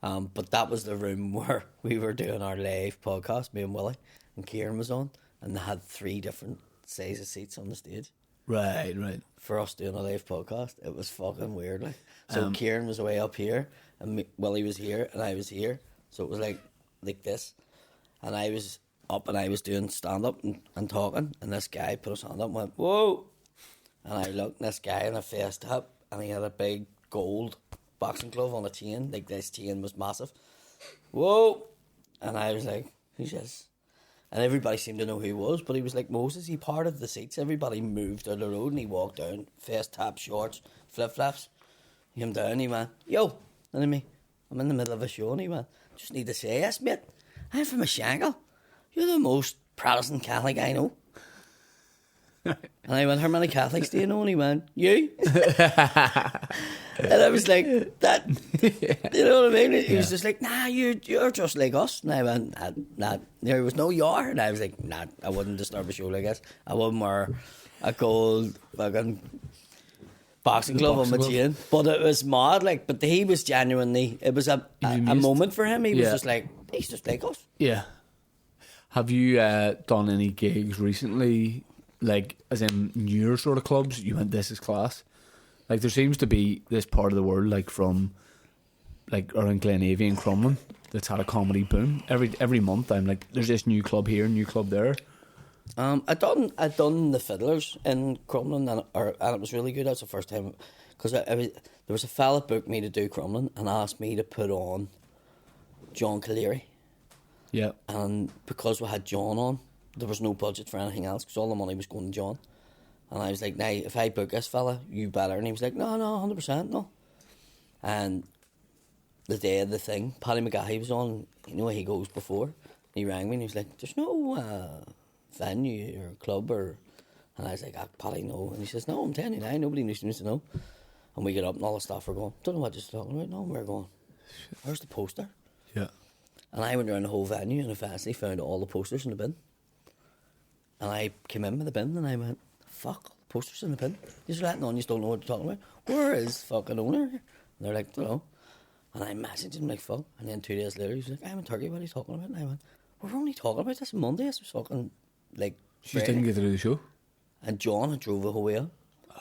But that was the room where we were doing our live podcast, me and Willie, and Kieran was on, and they had 3 different sizes of seats on the stage Right. for us doing a live podcast. It was fucking weird. Like, so Kieran was away up here, and Willie was here, and I was here. So it was like this, and I was up and I was doing stand-up and talking, and this guy put his hand up and went, whoa, and I looked, and this guy in a face tap, and he had a big gold boxing glove on a chain, like this chain was massive. Whoa, and I was like, who's this? And everybody seemed to know who he was, but he was like Moses. He parted the seats. Everybody moved out the road, and he walked down, face tap, shorts, flip-flops. He came down, he went, yo, and then me, I'm in the middle of a show, and he went, just need to say yes, mate, I'm from a Shangle. You're the most Protestant Catholic I know. And I went, how many Catholics do you know? And he went, you. And I was like, that, you know what I mean? He was just like, nah, you're just like us. And I went, nah, there was no you are. And I was like, nah, I wouldn't disturb a show like this. I wouldn't wear a gold fucking boxing glove on my chain. But it was mad, like, but he was genuinely, it was a moment for him. He was just like, he's just like us. Yeah. Have you done any gigs recently, like, as in newer sort of clubs? You went, this is class. Like, there seems to be this part of the world, like, from, like, around Glenavy and Crumlin, that's had a comedy boom. Every month, I'm like, there's this new club here, new club there. I done the Fiddlers in Crumlin, and it was really good. That was the first time, because there was a fella booked me to do Crumlin and asked me to put on John Calleary. Yeah. And because we had John on, there was no budget for anything else, because all the money was going to John. And I was like, nah, if I book this fella, you better. And he was like, no, 100%, no. And the day of the thing, Paddy McGahey was on, you know, he goes before. He rang me and he was like, there's no venue or club or... And I was like, Paddy, no. And he says, no, I'm telling you now, nobody needs to know. And we get up and all the staff are going, don't know what you're talking about. No, we're going, where's the poster? Yeah. And I went around the whole venue and eventually found all the posters in the bin. And I came in with the bin and I went, fuck, posters in the bin. You're letting on, you don't know what you're talking about. Where is fucking owner? And they're like, don't know. And I messaged him like, fuck. And then 2 days later, he was like, I'm in Turkey, what are you talking about? And I went, we're only talking about this on Monday. This was fucking, like... You didn't get to do the show? And John had drove the whole way up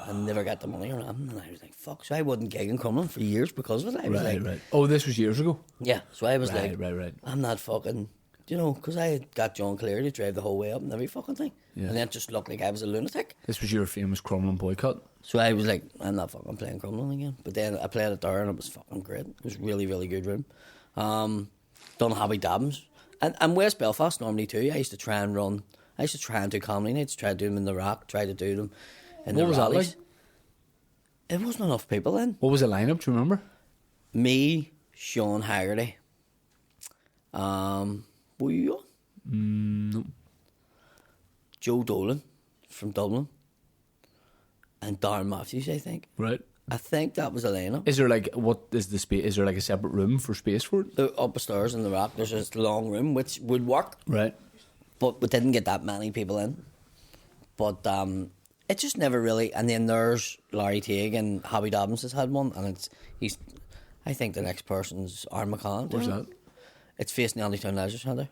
and never got the money or nothing. And I was like, fuck. So I wasn't gigging Crumlin for years because of it. I was right. Oh, this was years ago? Yeah. So I was right. I'm not fucking... You know, because I had got John Calleary to drive the whole way up and every fucking thing. Yeah. And then it just looked like I was a lunatic. This was your famous Crumlin boycott. So I was like, I'm not fucking playing Crumlin again. But then I played it there and it was fucking great. It was really, really good room. Done Happy Dabbins. And West Belfast normally too. I used to try and do comedy nights, try to do them in the Rock, try to do them in the rallies. What was that like? It wasn't enough people then. What was the lineup, do you remember? Me, Sean Haggerty. Were you on? No. Joe Dolan from Dublin. And Darren Matthews, I think. Right. I think that was a lineup. Is there like, what is the space? Is there like a separate room for space for it? Upstairs in the Rock, there's this long room which would work. Right. But we didn't get that many people in. But it just never really... And then there's Larry Teague and Happy Dabbins has had one. And he's... I think the next person's Aaron McCann. Where's that? It's facing the Andytown Leisure Centre.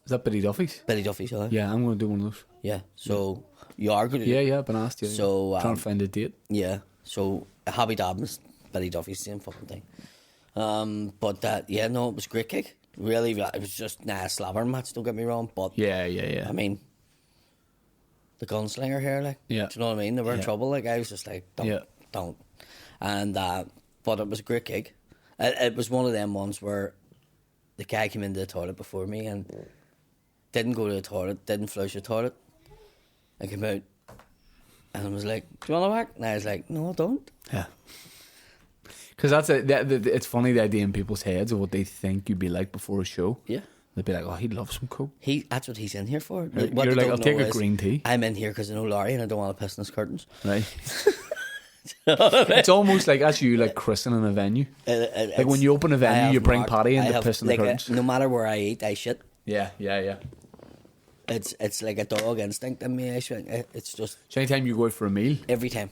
Is that Billy Duffy's? Billy Duffy's, yeah. Yeah, I'm going to do one of those. Yeah, so you are good at it? Yeah, I've been asked. Yeah, so, trying to find a date. Yeah, so Happy Dabbins, Billy Duffy's, same fucking thing. But yeah, no, it was a great kick. Really, it was just a slobber match, don't get me wrong. But yeah. I mean, the gunslinger here, like, do you know what I mean? They were in trouble. Like, I was just like, don't. And but it was a great gig. It was one of them ones where the guy came into the toilet before me and didn't go to the toilet, didn't flush the toilet. I came out and I was like, do you want to work? And I was like, no, I don't. Yeah. Because it's funny, the idea in people's heads of what they think you'd be like before a show. Yeah. They'd be like, oh, he'd love some coke. That's what he's in here for. You're like, I'll take a green tea. I'm in here because I know Laurie and I don't want to piss in his curtains. Right. It's almost like that's you, like christening a venue. Like when you open a venue, you bring Paddy in to piss in the curtains. No matter where I eat, I shit. Yeah. It's like a dog instinct in me. It's just. So anytime you go out for a meal, every time,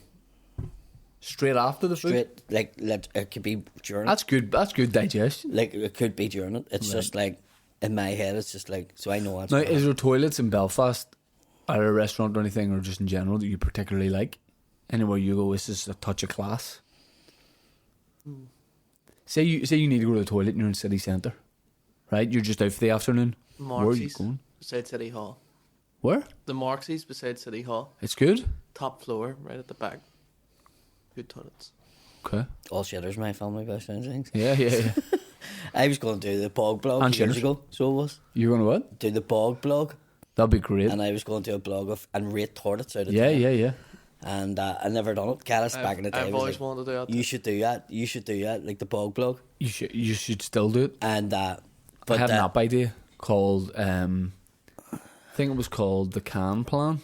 straight after the food, like it could be during. That's good digestion. Like it could be during it. It's just like in my head. It's just like so I know. Now, is there toilets in Belfast, at a restaurant or anything, or just in general that you particularly like? Anywhere you go, this is a touch of class. Say you need to go to the toilet and you're in city centre. right? You're just out for the afternoon. Where are you Marxies going? beside City Hall. Where? The Marxies beside City Hall. It's good. Top floor, right at the back. Good toilets. Okay. All shitters, my family, by sounds of things. Yeah. I was going to do the bog blog And years shitters. ago, so it was. You're going to what? Do the bog blog, That'd be great. and I was going to a blog of and rate toilets out of Yeah, 10. yeah. And I never done it. Caddis back in the day I've was always like, wanted to do that. you should do that. You should do that, like the bog blog. You should still do it. And I had an app idea called, I think it was called the Can Plan,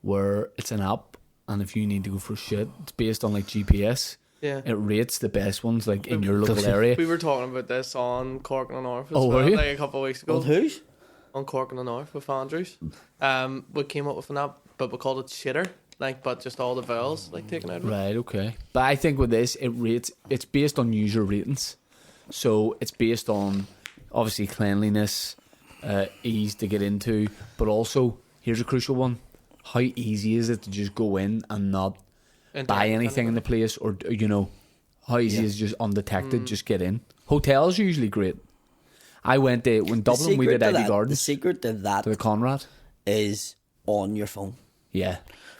where it's an app, and if you need to go for shit, it's based on like GPS. Yeah. It rates the best ones like in your local area. We were talking about this on Cork and the North as Oh, were well, you? like a couple of weeks ago. Well, who's? On Cork and the North with Andrews. We came up with an app, but we called it Shitter, like, but just all the vowels like taken out of it. Right, okay. But I think with this, it's based on user ratings. So it's based on, obviously, cleanliness, ease to get into, but also, here's a crucial one, how easy is it to just go in and not buy anything in the place, or, you know, how easy is it just undetected, just get in. Hotels are usually great. I went to, when Dublin, we did Ivy The Gardens, secret to that to the Conrad. is on your phone. Yeah.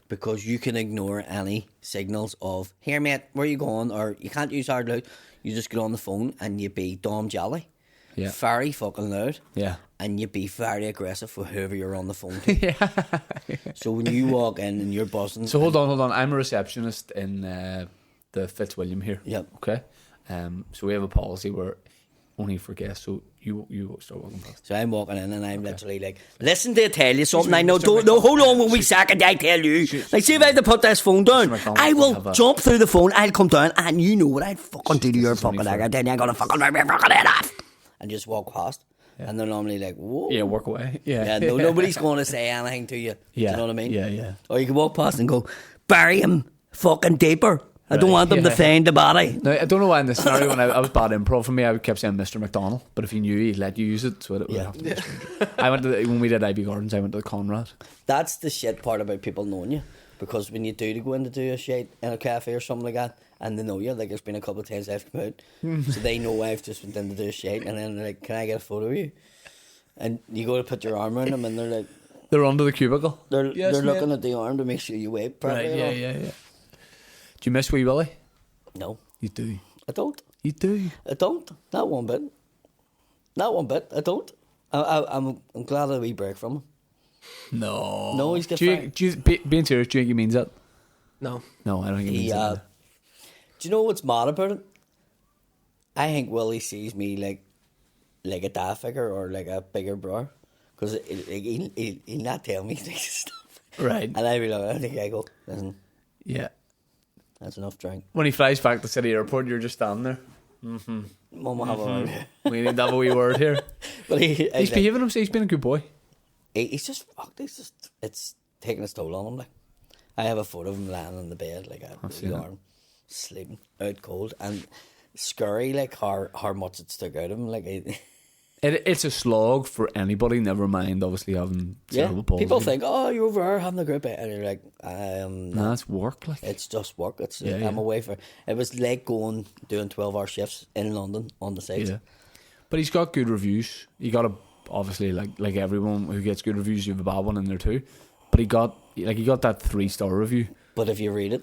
Because you can ignore any signals of, here mate, where you going? Or you can't use hard loud. You just get on the phone and you be Dom Jolly. Yeah. Very fucking loud. Yeah. And you be very aggressive with whoever you're on the phone to. So when you walk in and you're buzzing. So hold on. I'm a receptionist in the Fitzwilliam here. Yep. Okay. So we have a policy where only for guests. So you start walking past. So I'm walking in and I'm literally like, listen to tell you something. I know, don't, no, hold on 1 wee second, I tell you. Like, see if I have to put this phone down, I will jump through the phone, I'll come down, and you know what I'd fucking do to your fucking egg, and then I'm gonna fucking rip your fucking head off. And just walk past. Yeah. And they're normally like, whoa. Yeah, walk away. Yeah. Yeah, nobody's going to say anything to you. Yeah. Do you know what I mean? Yeah. Or you can walk past and go, bury him fucking deeper. I don't want them to find the body. No, I don't know why in this scenario, when I was bad improv for me, I kept saying Mr. McDonald, but if he knew, he'd let you use it, so it would have to be I went to when we did Ivy Gardens, I went to the Conrad. That's the shit part about people knowing you. Because when you do to go in to do a shit in a cafe or something like that, and they know you, like there's been a couple of times I've come out, so they know I've just went in to do a shit, and then they're like, can I get a photo of you? And you go to put your arm around them, and they're like, they're under the cubicle. They're looking at the arm to make sure you wait properly. Right, yeah. Do you miss Wee Willie? No. You do. I don't. You do. I don't. Not one bit. Not one bit. I don't. I'm glad that we break from him. No, he's got being serious, do you think he means that? No. No, I don't think he means that. Do you know what's mad about it? I think Willie sees me like a dad figure or like a bigger brother, because he'll not tell me stuff. Right. And I be like, I think I go, listen, Yeah. that's enough drink. When he flies back to City Airport, you're just standing there. Mum will have a word. We need to have a wee word here. But He's behaving himself. He's been a good boy. He's just fucked. It's taking its toll on him. Like, I have a photo of him lying on the bed, like a arm, sleeping out cold, and scary. Like how much it stuck out of him. Like It's a slog for anybody. Never mind, obviously having cerebral palsy. People think, oh, you're over there having a great bit, and you're like, I am. Nah, it's work. Like It's just work. I'm away for. It was like doing 12-hour shifts in London on the site. Yeah, but he's got good reviews. He got obviously like everyone who gets good reviews, you have a bad one in there too. But he got that 3-star review. But if you read it,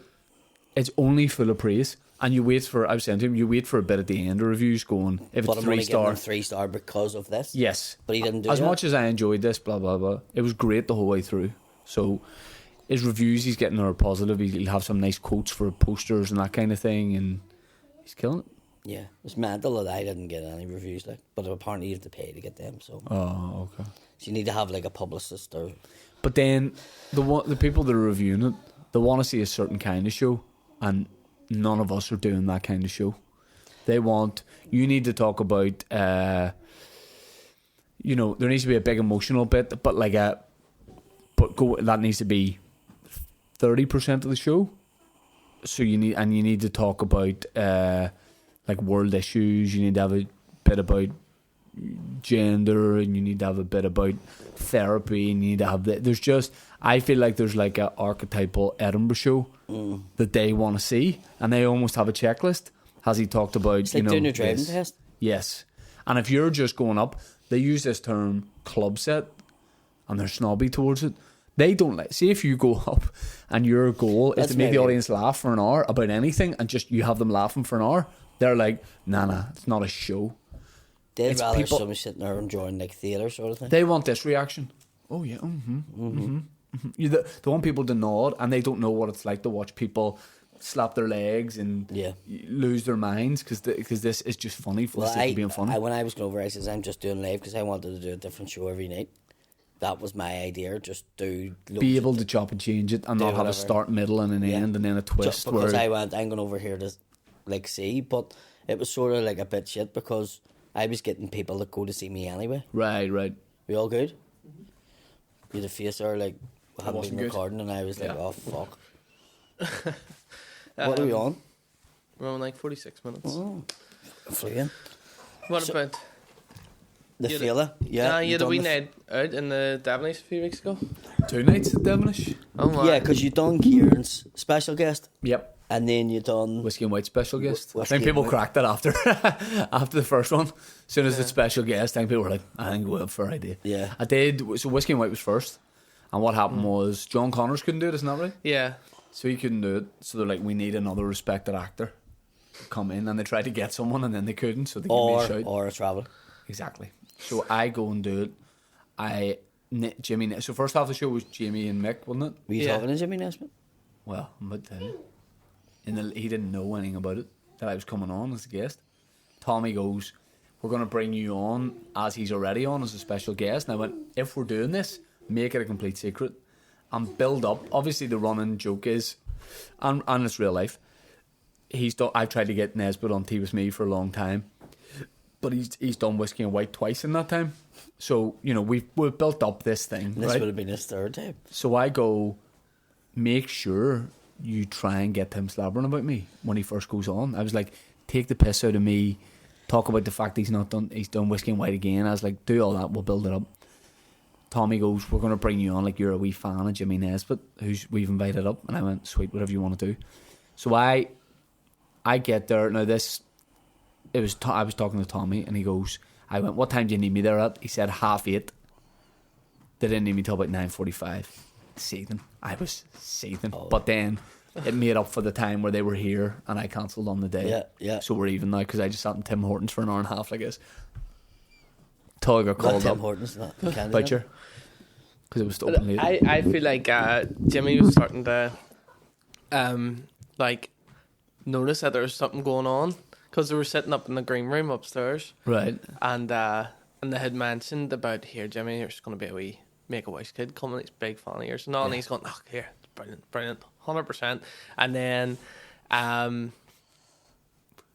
it's only full of praise. And you wait for, I was saying to him, you wait for a bit at the end of reviews going, if but it's I'm only giving 3-star. him 3-star because of this. Yes. But he didn't do as that. much as I enjoyed this, blah, blah, blah. It was great the whole way through. So his reviews he's getting are positive. He'll have some nice quotes for posters and that kind of thing. And he's killing it. Yeah. It's mental that I didn't get any reviews. But apparently you have to pay to get them. So Okay. you need to have like a publicist or... But then the people that are reviewing it, they want to see a certain kind of show. And none of us are doing that kind of show. They want, you need to talk about, there needs to be a big emotional bit, but that needs to be 30% of the show. So you need to talk about like world issues. You need to have a bit about gender, and you need to have a bit about therapy, and you need to have I feel like there's like an archetypal Edinburgh show that they want to see, and they almost have a checklist. Has he talked about it's like doing a driving test? Yes, And if you're just going up, they use this term club set, and they're snobby towards it. They don't like. See, if you go up and your goal is to make the audience laugh for an hour about anything, and just you have them laughing for an hour, they're like, nah, it's not a show. They'd rather somebody sitting there enjoying like theatre sort of thing. They want this reaction. Oh yeah, They want people to nod, and they don't know what it's like to watch people slap their legs and lose their minds because this is just funny for the sake of being funny. When I was going over, I said I'm just doing live because I wanted to do a different show every night. That was my idea. Just be able to chop and change it and not have a start, middle, and an end, and then a twist. Because I'm going over here to like see, but it was sort of like a bit shit because I was getting people to go to see me anyway. Right. We all good? You had a face there like hadn't been recording, and I was like, oh fuck. What are we on? We're on like 46 minutes. Oh, fleeing. What about the fella? Yeah, you had a wee night out in the Devonish a few weeks ago. 2 nights at Devonish. Oh my. Yeah, because you done Kieran's special guest. Yep. And then you done Whiskey and White special guest. I think people cracked it after after the first one. As soon as it's special guest, I think people were like, I think we'll have for idea. Yeah. I did. So Whiskey and White was first. And what happened was John Connors couldn't do it, isn't that right? Yeah. So he couldn't do it. So they're like, we need another respected actor to come in. And they tried to get someone and then they couldn't. So they gave me a shout. Or a traveller. Exactly. So I go and do it. Jimmy. So first half of the show was Jamie and Mick, wasn't it? Were you talking to Jimmy Nesbitt? Well, I'm about to tell you. He didn't know anything about it, that I was coming on as a guest. Tommy goes, we're going to bring you on as he's already on as a special guest. And I went, if we're doing this, make it a complete secret and build up. Obviously the running joke is, and it's real life, I've tried to get Nesbitt on Tea With Me for a long time, but he's done Whiskey and White twice in that time. So, we've built up this thing. This right? would have been his third time. So I go, make sure you try and get him slabbering about me when he first goes on. I was like, take the piss out of me, talk about the fact he's done Whiskey and White again. I was like, do all that, we'll build it up. Tommy goes, we're going to bring you on like you're a wee fan of Jimmy Nesbitt, who's we've invited up. And I went, sweet, whatever you want to do. So I get there. Now I was talking to Tommy, and he goes, I went, what time do you need me there at? He said 8:30. They didn't need me till about 9:45. Seething. I was seething. But then it made up for the time where they were here and I cancelled on the day. Yeah. So we're even now because I just sat in Tim Hortons for an hour and a half, I guess. Till I got called Tim up. Hortons, not Butcher. Because it was open late. I feel like Jimmy was starting to notice that there was something going on because they were sitting up in the green room upstairs. Right. And they had mentioned about, here, Jimmy, there's going to be a wee Make-A-Wish kid coming, he's a big fan of yours and all, and he's going, oh, here, brilliant, 100%. And then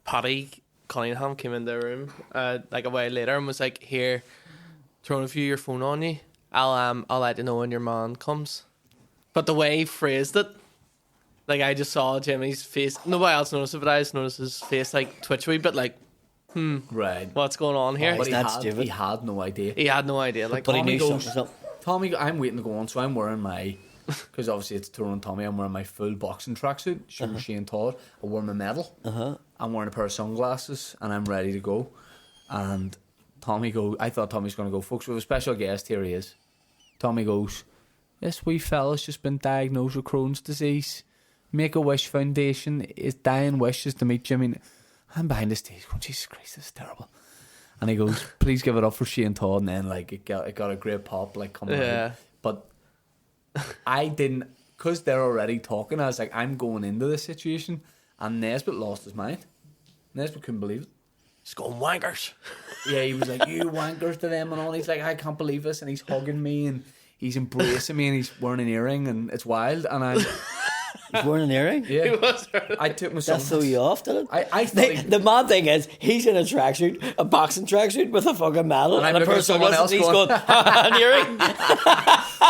Paddy Cunningham came in the room like a while later and was like, here, throwing a few your phone on you, I'll let you know when your man comes. But the way he phrased it, like I just saw Jimmy's face, nobody else noticed it, but I just noticed his face like twitch a wee bit, like right, what's going on here? But he had no idea. He had no idea. Like, but he knew goes, something. Tommy, I'm waiting to go on, so I'm wearing my, because obviously it's Tyrone Tommy, I'm wearing my full boxing tracksuit, Shane Todd, I wore my medal, I'm wearing a pair of sunglasses, and I'm ready to go. And Tommy goes, I thought Tommy's going to go, folks, we have a special guest, here he is. Tommy goes, this wee fella's just been diagnosed with Crohn's disease. Make-A-Wish Foundation, his dying wish is to meet Jimmy. I'm behind the stage going, Jesus Christ, this is terrible. And he goes, please give it up for Shane Todd. And then like it got a great pop like coming out. But I didn't, because they're already talking, I was like, I'm going into this situation. And Nesbitt lost his mind. Nesbitt couldn't believe it. He's going, wankers. Yeah, he was like, you wankers to them and all. He's like, I can't believe this. And he's hugging me and he's embracing me and he's wearing an earring and it's wild. And I'm... He's wearing an earring? Yeah. He was. I took my That threw you off, did it? I thought the mad thing is, he's in a tracksuit, a boxing tracksuit with a fucking medal, and a looking at person someone else he's going, an earring?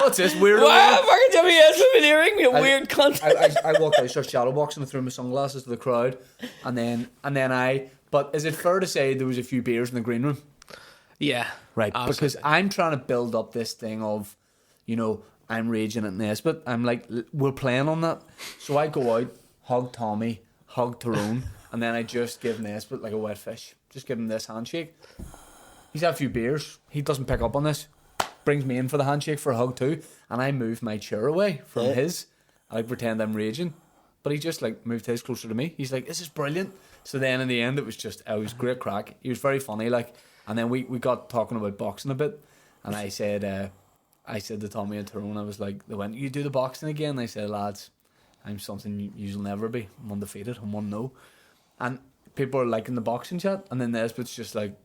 what's this weird? Wow, fucking Jimmy is with an earring, you weird cunt. I walked out, started shadowboxing and threw my sunglasses to the crowd, and then but is it fair to say there was a few beers in the green room? Yeah. Right, absolutely. because I'm trying to build up this thing of, I'm raging at Nesbitt. I'm like, we're playing on that. So I go out, hug Tommy, hug Tyrone, and then I just give Nesbitt like a wet fish. Just give him this handshake. He's had a few beers. He doesn't pick up on this. Brings me in for the handshake for a hug too, and I move my chair away from his. I like pretend I'm raging, but he just like moved his closer to me. He's like, "This is brilliant." So then in the end, it was great crack. He was very funny, like, and then we got talking about boxing a bit, and I said to Tommy and Tyrone, I was like, they went, "You do the boxing again?" And I said, "Lads, I'm something you'll never be. I'm undefeated. I'm 1-0." And people are liking the boxing chat, and then Nesbitt's just like,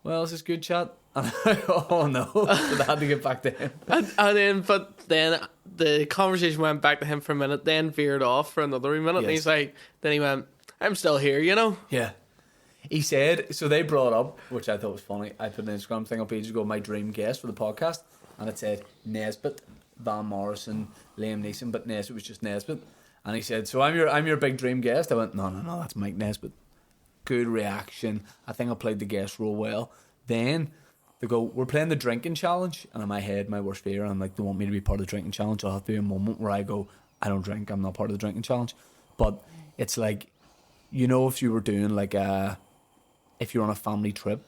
"Well, this is good chat." And oh no, so I had to get back to him. But then the conversation went back to him for a minute, then veered off for another minute, and he's like, then he went, "I'm still here, you know." Yeah. He said, so they brought up, which I thought was funny, I put an Instagram thing up ages ago, my dream guest for the podcast, and it said Nesbitt, Van Morrison, Liam Neeson, but Nesbitt was just Nesbitt. And he said, "So I'm your big dream guest." I went, no, that's Mike Nesbitt. Good reaction. I think I played the guest role well. Then they go, "We're playing the drinking challenge." And in my head, my worst fear, I'm like, they want me to be part of the drinking challenge. I'll have to be a moment where I go, "I don't drink, I'm not part of the drinking challenge." But it's like, you know, if you were doing like if you're on a family trip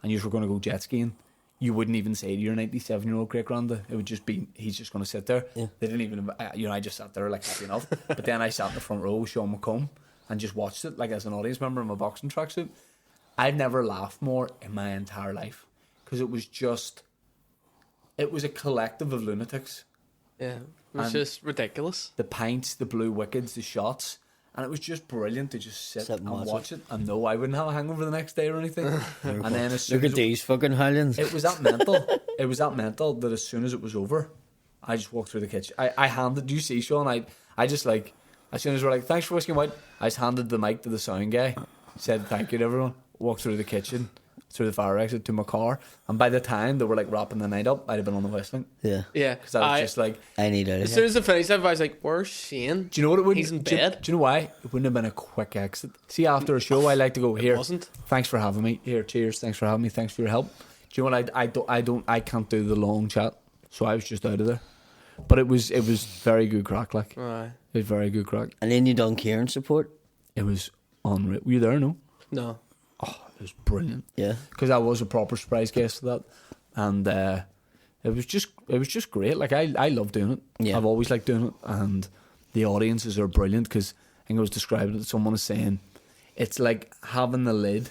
and you were going to go jet skiing, you wouldn't even say to your 97-year-old great granda. It would just be, he's just going to sit there. Yeah. They didn't even, I just sat there like happy enough. But then I sat in the front row with Sean McComb and just watched it like as an audience member in my boxing tracksuit. I'd never laughed more in my entire life because it was a collective of lunatics. Yeah, it was just ridiculous. The pints, the blue wickets, the shots. And it was just brilliant to just sit and watch it. And no, I wouldn't have a hangover the next day or anything. And then as soon look at these fucking Highlands. It was that mental. It was that mental that as soon as it was over, I just walked through the kitchen. I handed, do you see, Sean? I just like, as soon as we're like, "Thanks for Whiskey White," I just handed the mic to the sound guy, said thank you to everyone, walked through the kitchen, through the fire exit to my car, and by the time they were like wrapping the night up, I'd have been on the whistling. Yeah, because I was just like, I need out of as soon as I finished, I was like, "Where's Shane?" Do you know what it would? He's in bed. Do you know why? It wouldn't have been a quick exit. See, after a show, I like to go here. Wasn't. Thanks for having me. Here, cheers. Thanks for having me. Thanks for your help. Do you know what? I can't do the long chat, so I was just out of there. But it was very good crack, like. Aye. It was very good crack. And then you done Kieran support. It was unreal. Were you there? No. No. Oh, it was brilliant. Yeah. Because I was a proper surprise guest for that, and it was just great. Like I love doing it. Yeah. I've always liked doing it, and the audiences are brilliant. Because I think I was describing it. Someone was saying it's like having the lid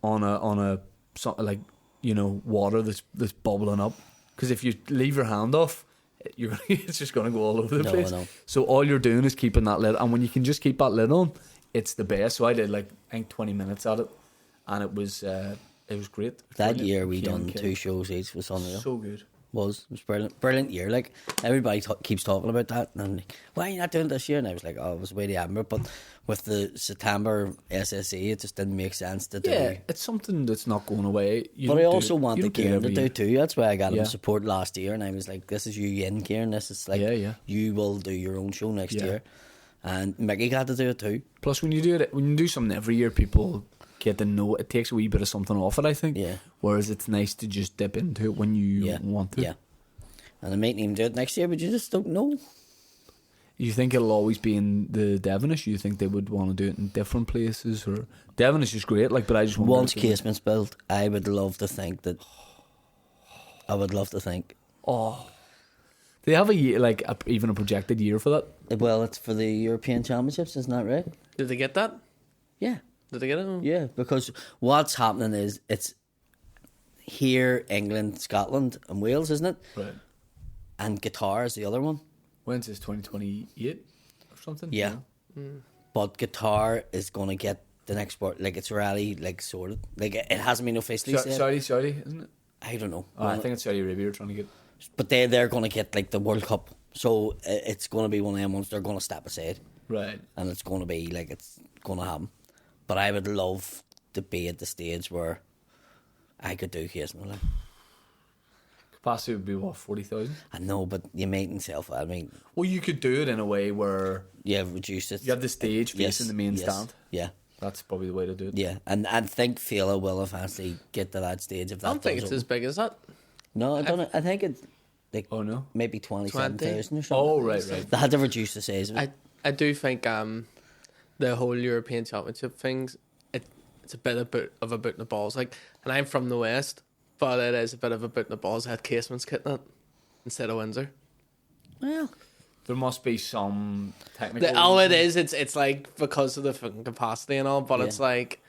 on a something like, you know, water that's bubbling up. Because if you leave your hand off, it's just going to go all over the place. No. So all you're doing is keeping that lid, and when you can just keep that lid on, it's the best. So I did like I think 20 minutes at it, and it was great. That year we done 2 shows each was unreal. So good. It was brilliant year. Like everybody keeps talking about that, and I'm like, "Why are you not doing it this year?" And I was like, "Oh, it was way to Edinburgh." But with the September SSE, it just didn't make sense to do. Yeah, it's something that's not going away. But I also wanted Kieran to do too. That's why I got him support last year, and I was like, "This is you in, Kieran. This is like you will do your own show next year." And Mickey got to do it too. Plus, when you do something every year, people get to know it. Takes a wee bit of something off it, I think. Yeah. Whereas it's nice to just dip into it when you want to. Yeah. And I might even do it next year, but you just don't know. You think it'll always be in the Devonish? You think they would want to do it in different places? Or Devonish is great, like, but I just want once Casement's built, I would love to think that. I would love to think. Oh. Do they have a year, like even a projected year for that? Well, it's for the European Championships, isn't that right? Did they get that? Yeah. Did they get it? Yeah, because what's happening is it's here, England, Scotland, and Wales, isn't it? Right. And Qatar is the other one. When's this, 2028 or something? Yeah. But Qatar is going to get the next sport. Like, it's already, like, sorted. Like, it hasn't been officially said. Saudi, isn't it? I don't know. I think it's Saudi Arabia you're trying to get. But they're going to get, like, the World Cup. So it's going to be one of them ones they're going to step aside. Right. And it's going to be, like, it's going to happen. But I would love to be at the stage where I could do Casement. Capacity would be what, 40,000? I know, but you make yourself. I mean, well, you could do it in a way where reduce it. You have the stage facing the main stand. Yeah, that's probably the way to do it. Yeah, and I think Fela will eventually get to that stage. If that I don't think it's as big as that. No, I don't. I think it's like maybe 27,000 or something. Oh, right. They had to reduce the size of it. I do think the whole European Championship things, it's it's a bit of a boot in the balls. Like, and I'm from the West, but it is a bit of a boot in the balls. I had casements kitting it instead of Windsor. Well, There must be some technical. It is. It's like because of the fucking capacity and all, but it's like,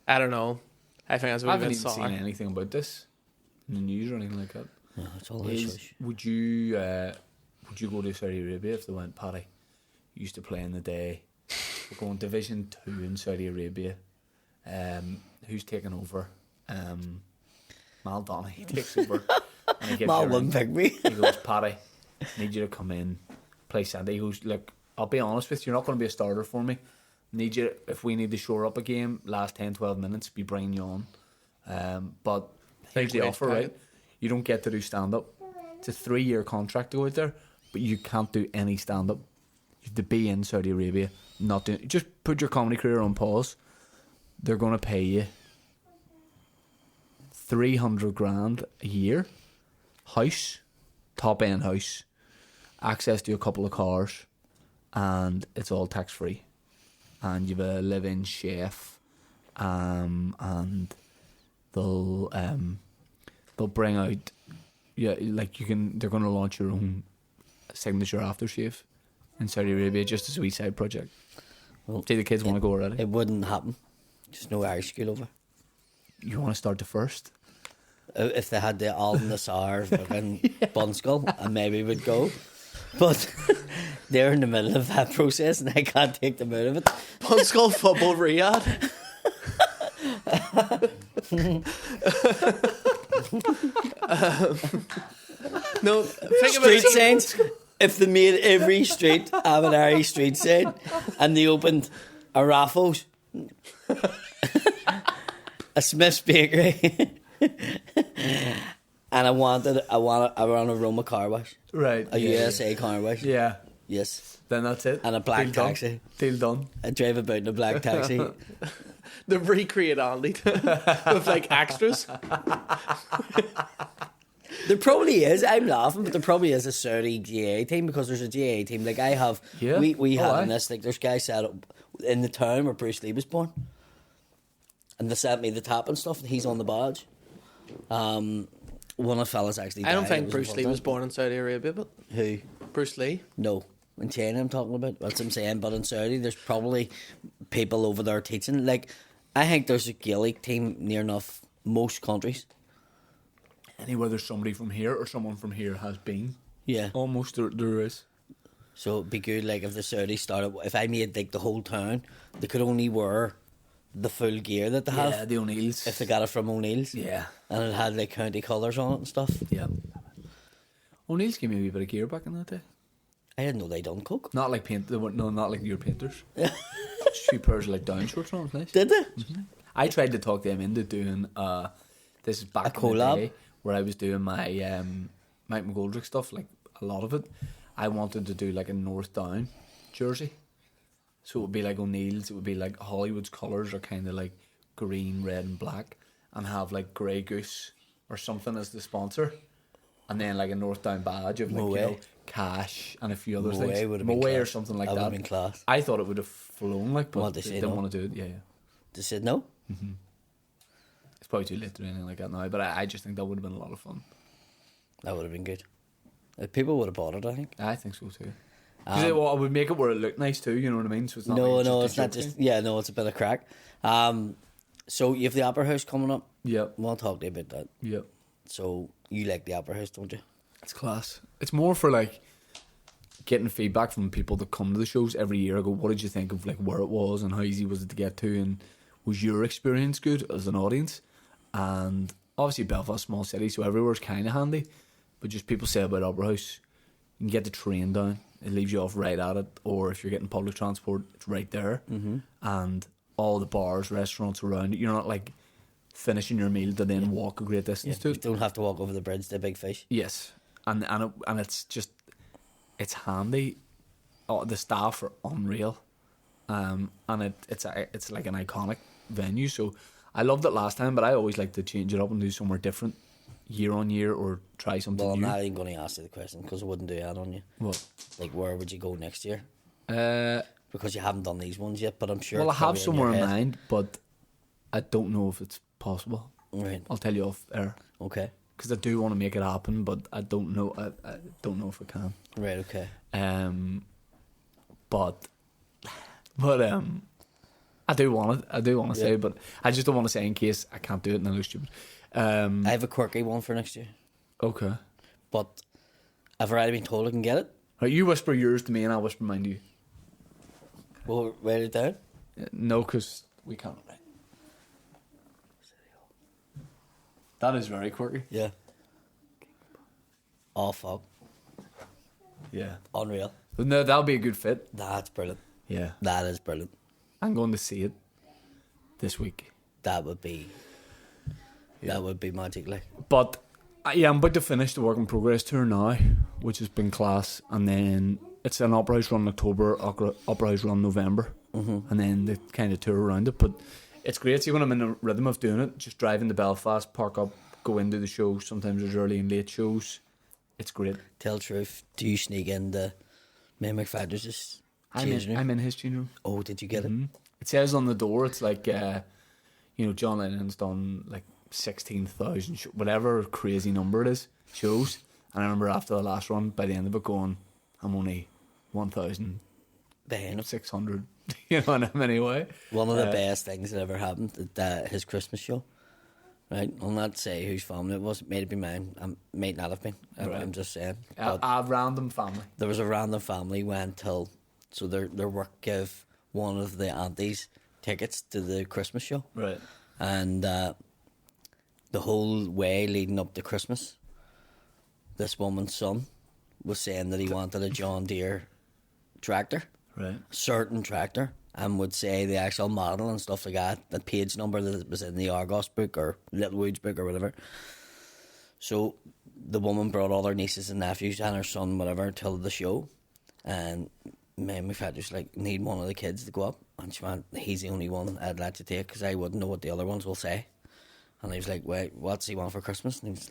I don't know. I think that's a I wee haven't bit even sour. seen anything about this in the news or anything like that. no, it's all hush. Would you go to Saudi Arabia if they went, Paddy? You used to play in the day. We're going Division 2 in Saudi Arabia. Who's taking over? Mal Donaghy takes over. And he gives Mal you a wouldn't ring. pick me. He goes, Paddy, I need you to come in, play centre. He goes, look, I'll be honest with you, you're not going to be a starter for me. Need you, if we need to shore up a game, last 10, 12 minutes, be bringing you on. But here's the Big offer, wage right? You don't get to do stand-up. It's a 3-year contract to go out there, but you can't do any stand-up. You have to be in Saudi Arabia, not doing. Just put your comedy career on pause. They're going to pay you 300 grand a year, house, top end house, access to a couple of cars, and it's all tax free. And you've a live-in chef, and they'll bring out, like you can. They're going to launch your own signature aftershave in Saudi Arabia, just as a wee side project. Well, See, the kids want to go already. It wouldn't happen. Just no Irish school over. You want to start the first? If they had the Al Nassar fucking Bunskull, I maybe would go. But they're in the middle of that process and I can't take them out of it. Bunskull Football Riyadh. No, think about Street it. signs. If they made every street have an Irish street sign and they opened a Raffles, a Smith's Bakery, and I want a Roma car wash, Right. a USA car wash. Yeah. Yes, Then that's it. and a black Deal done. taxi. Deal done. I drive about in a black taxi. The recreate Andy with like extras. There probably is. I'm laughing, but there probably is a Saudi GA team because there's a GA team. Like I have, Yeah. we Oh, have aye. in this. Like there's guys set up in the town where Bruce Lee was born, and they sent me the tap and stuff. And he's on the badge. One of the fellas actually. I don't died. think It Bruce Lee involved was born in Saudi Arabia, but in- Who? Bruce Lee. No, in China. I'm talking about. That's what I'm saying. But in Saudi, there's probably people over there teaching. Like I think there's a Gaelic team near enough most countries. Anywhere there's somebody from here or someone from here has been. Yeah. Almost there is. So it'd be good, like, if the Saudis started, if I made, like, the whole town, they could only wear the full gear that they Yeah, have the O'Neills. if they got it from O'Neill's. Yeah. And it had, like, county colours on it and stuff. Yeah. O'Neills gave me a wee bit of gear back in that day. I didn't know they done coke. Not like paint. No, not like your painters. Just 2 pairs of like down shorts on. It was nice. Did they? I tried to talk them into doing. This is back A in the collab? day where I was doing my Mike McGoldrick stuff. Like a lot of it, I wanted to do like a North Down jersey. So it would be like O'Neill's. It would be like Hollywood's colours are kind of like green, red, and black, and have like Grey Goose or something as the sponsor, and then like a North Down badge of like Moe. cash and a few other Moe things. would have been Moe or class. something like That that. would have been class. I thought it would have flown like, but What, they they say didn't no? want to do it. Yeah, yeah. They said no? It's probably too late to do anything like that now, but I just think that would have been a lot of fun. That would have been good. People would have bought it, I think. I think so too. Because it would make it where it looked nice too. You know what I mean? So it's not like No, just it's a not joke just. thing. Yeah, no, it's a bit of crack. So you have the Opera House coming up. Yep. We'll talk to you about that. Yep. So you like the Opera House, don't you? It's class. It's more for like getting feedback from people that come to the shows every year. I go, what did you think of like where it was and how easy was it to get to, and was your experience good as an audience? And obviously Belfast, small city, so everywhere's kind of handy. But just people say about Opera House, you can get the train down. It leaves you off right at it, or if you're getting public transport, it's right there. Mm-hmm. And all the bars, restaurants around it. You're not like finishing your meal to then walk a great distance to You it. don't have to walk over the bridge to Big Fish. Yes, and it's just it's handy. Oh, the staff are unreal, and it's like an iconic venue. So I loved it last time, but I always like to change it up and do somewhere different year on year, or try something Well, I'm new. not even going to ask you the question because I wouldn't do that on you. Well, Like, where would you go next year? well, Because you haven't done these ones yet, but I'm sure. I it's have probably somewhere your in head. mind, but I don't know if it's possible. Right. I'll tell you off air. Okay. Because I do want to make it happen, but I don't know. I don't know if I can. Right. Okay. But I do want it. I do want to say, but I just don't want to say in case I can't do it and I look stupid. I have a quirky one for next year, Okay. but I've already been told I can get it. Right, you whisper yours to me and I'll whisper mine to you. We'll write it down. No, because we can't. That is very quirky. Yeah. Oh fuck! Yeah. Unreal. But no, that'll be a good fit. That's brilliant. Yeah. That is brilliant. I'm going to see it this week. That would be. Yeah. That would be magic, like. But yeah, I'm about to finish the work in progress tour now, which has been class, and then it's an opera house run in October, opera house run November, and then the kind of tour around it. But it's great. See, when I'm in the rhythm of doing it, just driving to Belfast, park up, go into the show. Sometimes there's early and late shows. It's great. Tell the truth. Do you sneak into May McFadden's I'm in his tune room. Oh, did you get it? It says on the door, it's like, John Lennon's done like 16,000, whatever crazy number it is, shows. And I remember after the last run, by the end of it going, I'm only 1,600. Behind him. You know what I mean? Anyway. One of the best things that ever happened at his Christmas show. Right? I'll not say whose family it was. It may have been mine. It might not have been. I'm just saying. A random family. There was a random family went till... So their work gave one of the aunties tickets to the Christmas show. Right. And the whole way leading up to Christmas, this woman's son was saying that he wanted a John Deere tractor. Right. Certain tractor. And would say the actual model and stuff like that, the page number that was in the Argos book or Littlewood's book or whatever. So the woman brought all her nieces and nephews and her son, whatever, till the show. And my father's like, need one of the kids to go up. And she went, he's the only one I'd like to take because I wouldn't know what the other ones will say. And he was like, wait, what's he want for Christmas? And he was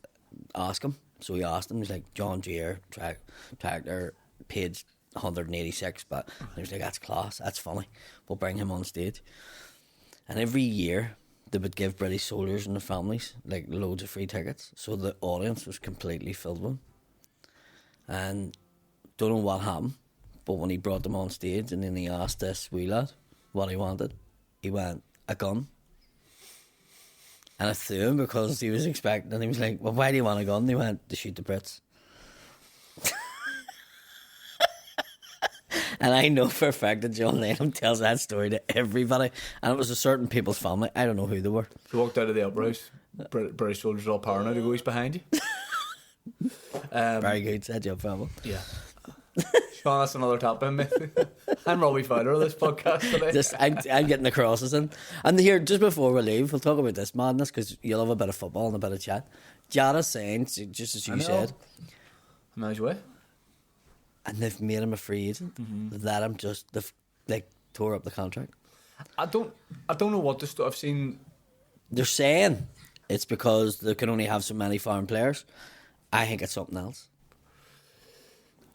ask him. So he asked him, he's like, John Deere, tractor, page 186, but he was like, that's class, that's funny, we'll bring him on stage. And every year they would give British soldiers and their families like loads of free tickets, so the audience was completely filled with them. And don't know what happened, but when he brought them on stage and then he asked this wee lad what he wanted, he went, a gun. And I threw him because he was expecting, and he was like, well, why do you want a gun? And he went, to shoot the Brits. And I know for a fact that John Lennon tells that story to everybody. And it was a certain people's family. I don't know who they were. If you walked out of the opera house, British soldiers all paranoid to go, he's behind you. Very good. Set you up, fella. Yeah. Sean, that's another topic, mate. I'm Robbie Fowler of this podcast today. I'm getting the crosses in. And here, just before we leave, we'll talk about this madness because you'll have a bit of football and a bit of chat. Jada's saying, just as you said. Nice way. And they've made him a free agent. That I'm just, they've like tore up the contract. I don't know what this stuff I've seen. They're saying it's because they can only have so many foreign players. I think it's something else.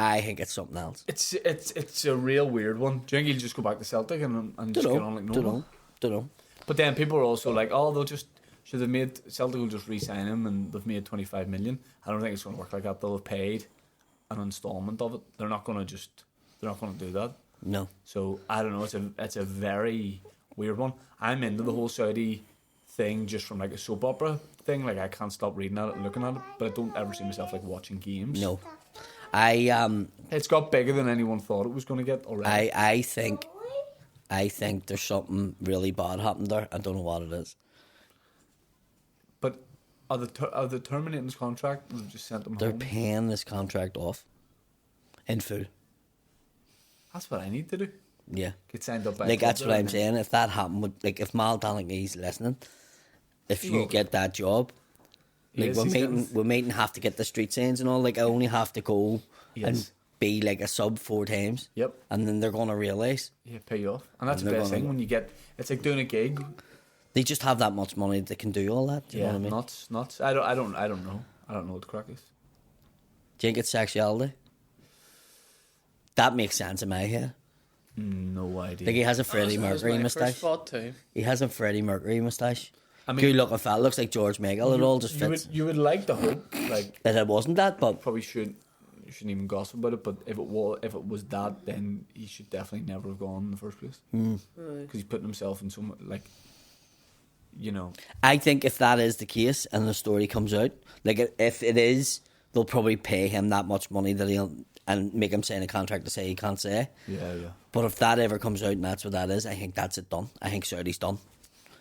It's a real weird one. Do you think he'll just go back to Celtic and just get on like normal? Don't know. But then people are also like, oh, they've made Celtic will just re-sign him and they've made 25 million. I don't think it's going to work like that. They'll have paid an installment of it. They're not going to do that. No. So I don't know. It's a very weird one. I'm into the whole Saudi thing just from like a soap opera thing. Like I can't stop reading at it and looking at it, but I don't ever see myself like watching games. No. It's got bigger than anyone thought it was going to get already. I think there's something really bad happened there. I don't know what it is. But are they terminating his contract? Or they've just sent him They're home? paying this contract off in full. That's what I need to do. Yeah. Get signed up by like a club that's what there I'm and then- saying. If that happened, if Mal Donaghy's listening, if you Well, get that job, like yes, we mightn't have to get the street signs and all. Like I only have to go and Yes. be like a sub 4 times. Yep. And then they're gonna realise Yeah, pay you off, and that's And the they're best gonna- thing when you get. It's like doing a gig. they just have that much money they can do all that. Do you know what I mean? nuts. I don't know. I don't know what the crack is. Do you think it's sexuality? That makes sense in my head. No idea. Like he has a Freddie Mercury moustache. Thought too. He has a Freddie Mercury moustache. I mean, Good looking fella. Looks like George Michael. It all just fits. You would like to hope, like, That it wasn't that, but probably shouldn't even gossip about it. But if it was that, then he should definitely never have gone in the first place. Because he's putting himself in so much, like, you know. I think if that is the case and the story comes out, like if it is, they'll probably pay him that much money that he'll and make him sign a contract to say he can't say. Yeah. But if that ever comes out and that's what that is, I think that's it done. I think Saudi's done.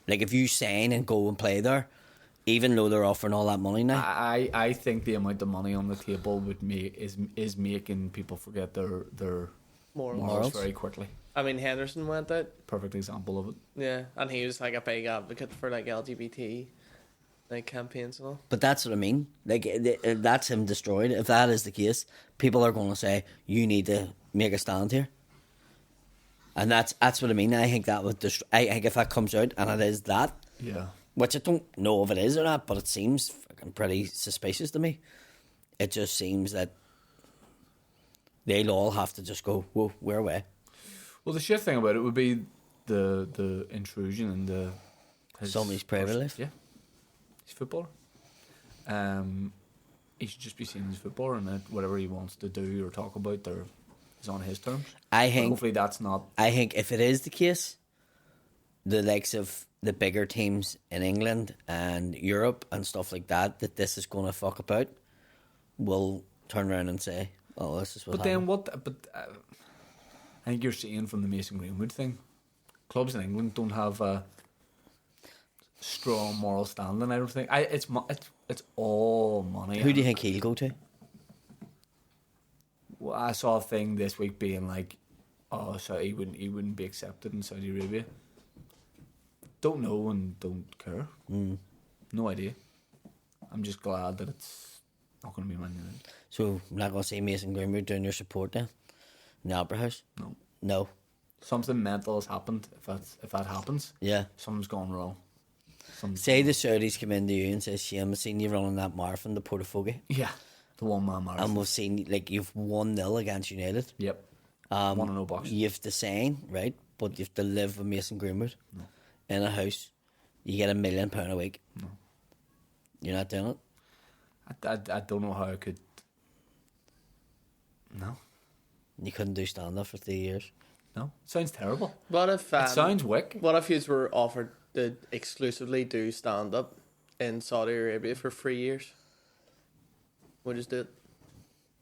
Like if you sign and go and play there, even though they're offering all that money now. I think the amount of money on the table is making people forget their morals very quickly. I mean, Henderson went out. Perfect example of it. Yeah, and he was like a big advocate for like LGBT like campaigns and all. But that's what I mean. Like that's him destroyed. If that is the case, people are going to say you need to make a stand here. And that's what I mean. I think that would I think if that comes out and it is that, Yeah. which I don't know if it is or not, but it seems fucking pretty suspicious to me. It just seems that they'll all have to just go, whoa, we're away. Well, the shit thing about it would be the intrusion and Somebody's private life. Yeah, he's a footballer. He should just be seen as a footballer, and that whatever he wants to do or talk about, is on his terms. I But think. hopefully that's not. I think if it is the case, the likes of the bigger teams in England and Europe and stuff like that this is going to fuck about, will turn around and say, "Oh, this is what." But then what? But I think you're seeing from the Mason Greenwood thing, clubs in England don't have a strong moral standing. I don't think. It's all money. Who do you think he'll go to? Well, I saw a thing this week being like, "Oh, so he wouldn't be accepted in Saudi Arabia." Don't know and don't care. No idea. I'm just glad that it's not going to be Man United. So I'm not going to see Mason Greenwood doing your support then in the Opera House. No. Something mental has happened. If that happens, Yeah. something's gone wrong. Say the Saudis come into you and say, "Shame, I've seen you running that marathon to Portafogie, Yeah, the one man marathon. and we've seen like you've 1-0 against United. Yep. 1-0 box. You have to sign, right? But you have to live with Mason Greenwood in a house. You get £1 million a week. No. You're not doing it. I don't know how I could. No. You couldn't do stand up for 3 years. No. It sounds terrible. What if It sounds wick. What if you were offered to exclusively do stand up in Saudi Arabia for 3 years? Would you just do it?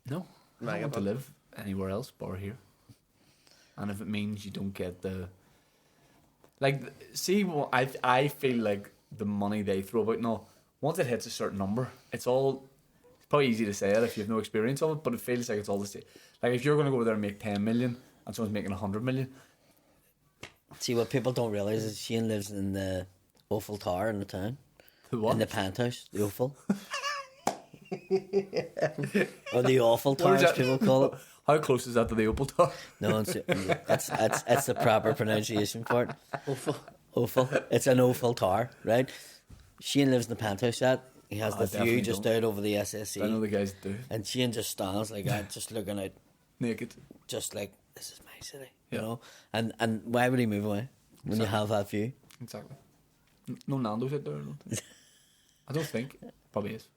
No. I don't want to live anywhere else but here. And if it means you don't get the. Like, see, I feel like the money they throw about, no, once it hits a certain number, it's probably easy to say it if you have no experience of it, but it feels like it's all the same. Like, if you're going to go over there and make 10 million and someone's making 100 million. See, what people don't realise is Shane lives in the Eiffel Tower in the town. The what? In the penthouse, the Eiffel. Or the Awful Tower, as people call it. How close is that to the Opal Tower? No, that's the proper pronunciation for it. Awful. Awful. It's an awful tower, right? Shane lives in the penthouse set. He has I the view definitely just don't. out over the SSC. I know the guys do. And Shane just stands like that, just looking out, Naked. just like, this is my city, Yeah. you know? And why would he move away when you have that view? Exactly. No Nando's out there, I don't think. I don't think. Probably is.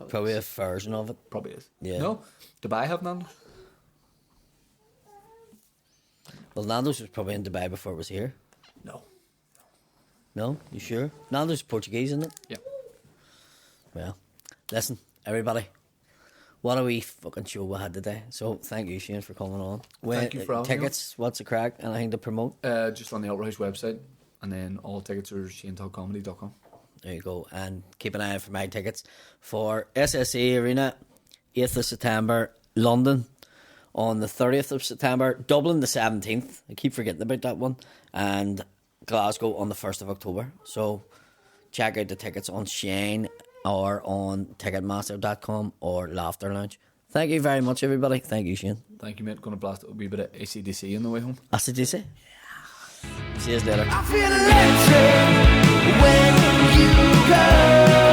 Probably a version of it. Probably is. Yeah. No? Dubai have Nando's? Well, Nando's was probably in Dubai before it was here. No. No? You sure? Nando's is Portuguese, isn't it? Yeah. Well, listen, everybody. What a wee fucking show we had today. So, thank you, Shane, for coming on. Thank you for having me tickets, what's the crack? Anything to promote? Just on the Opera House website. And then all tickets are ShaneToddComedy.com. There you go. And keep an eye out for my tickets for SSE Arena, 8th of September, London on the 30th of September, Dublin the 17th. I keep forgetting about that one. And Glasgow on the 1st of October. So check out the tickets on Shane or on Ticketmaster.com or Laughter Lounge. Thank you very much, everybody. Thank you, Shane. Thank you, mate. Going to blast a wee bit of AC/DC on the way home. That's what you say? Yeah. See you later. I feel electric when you go.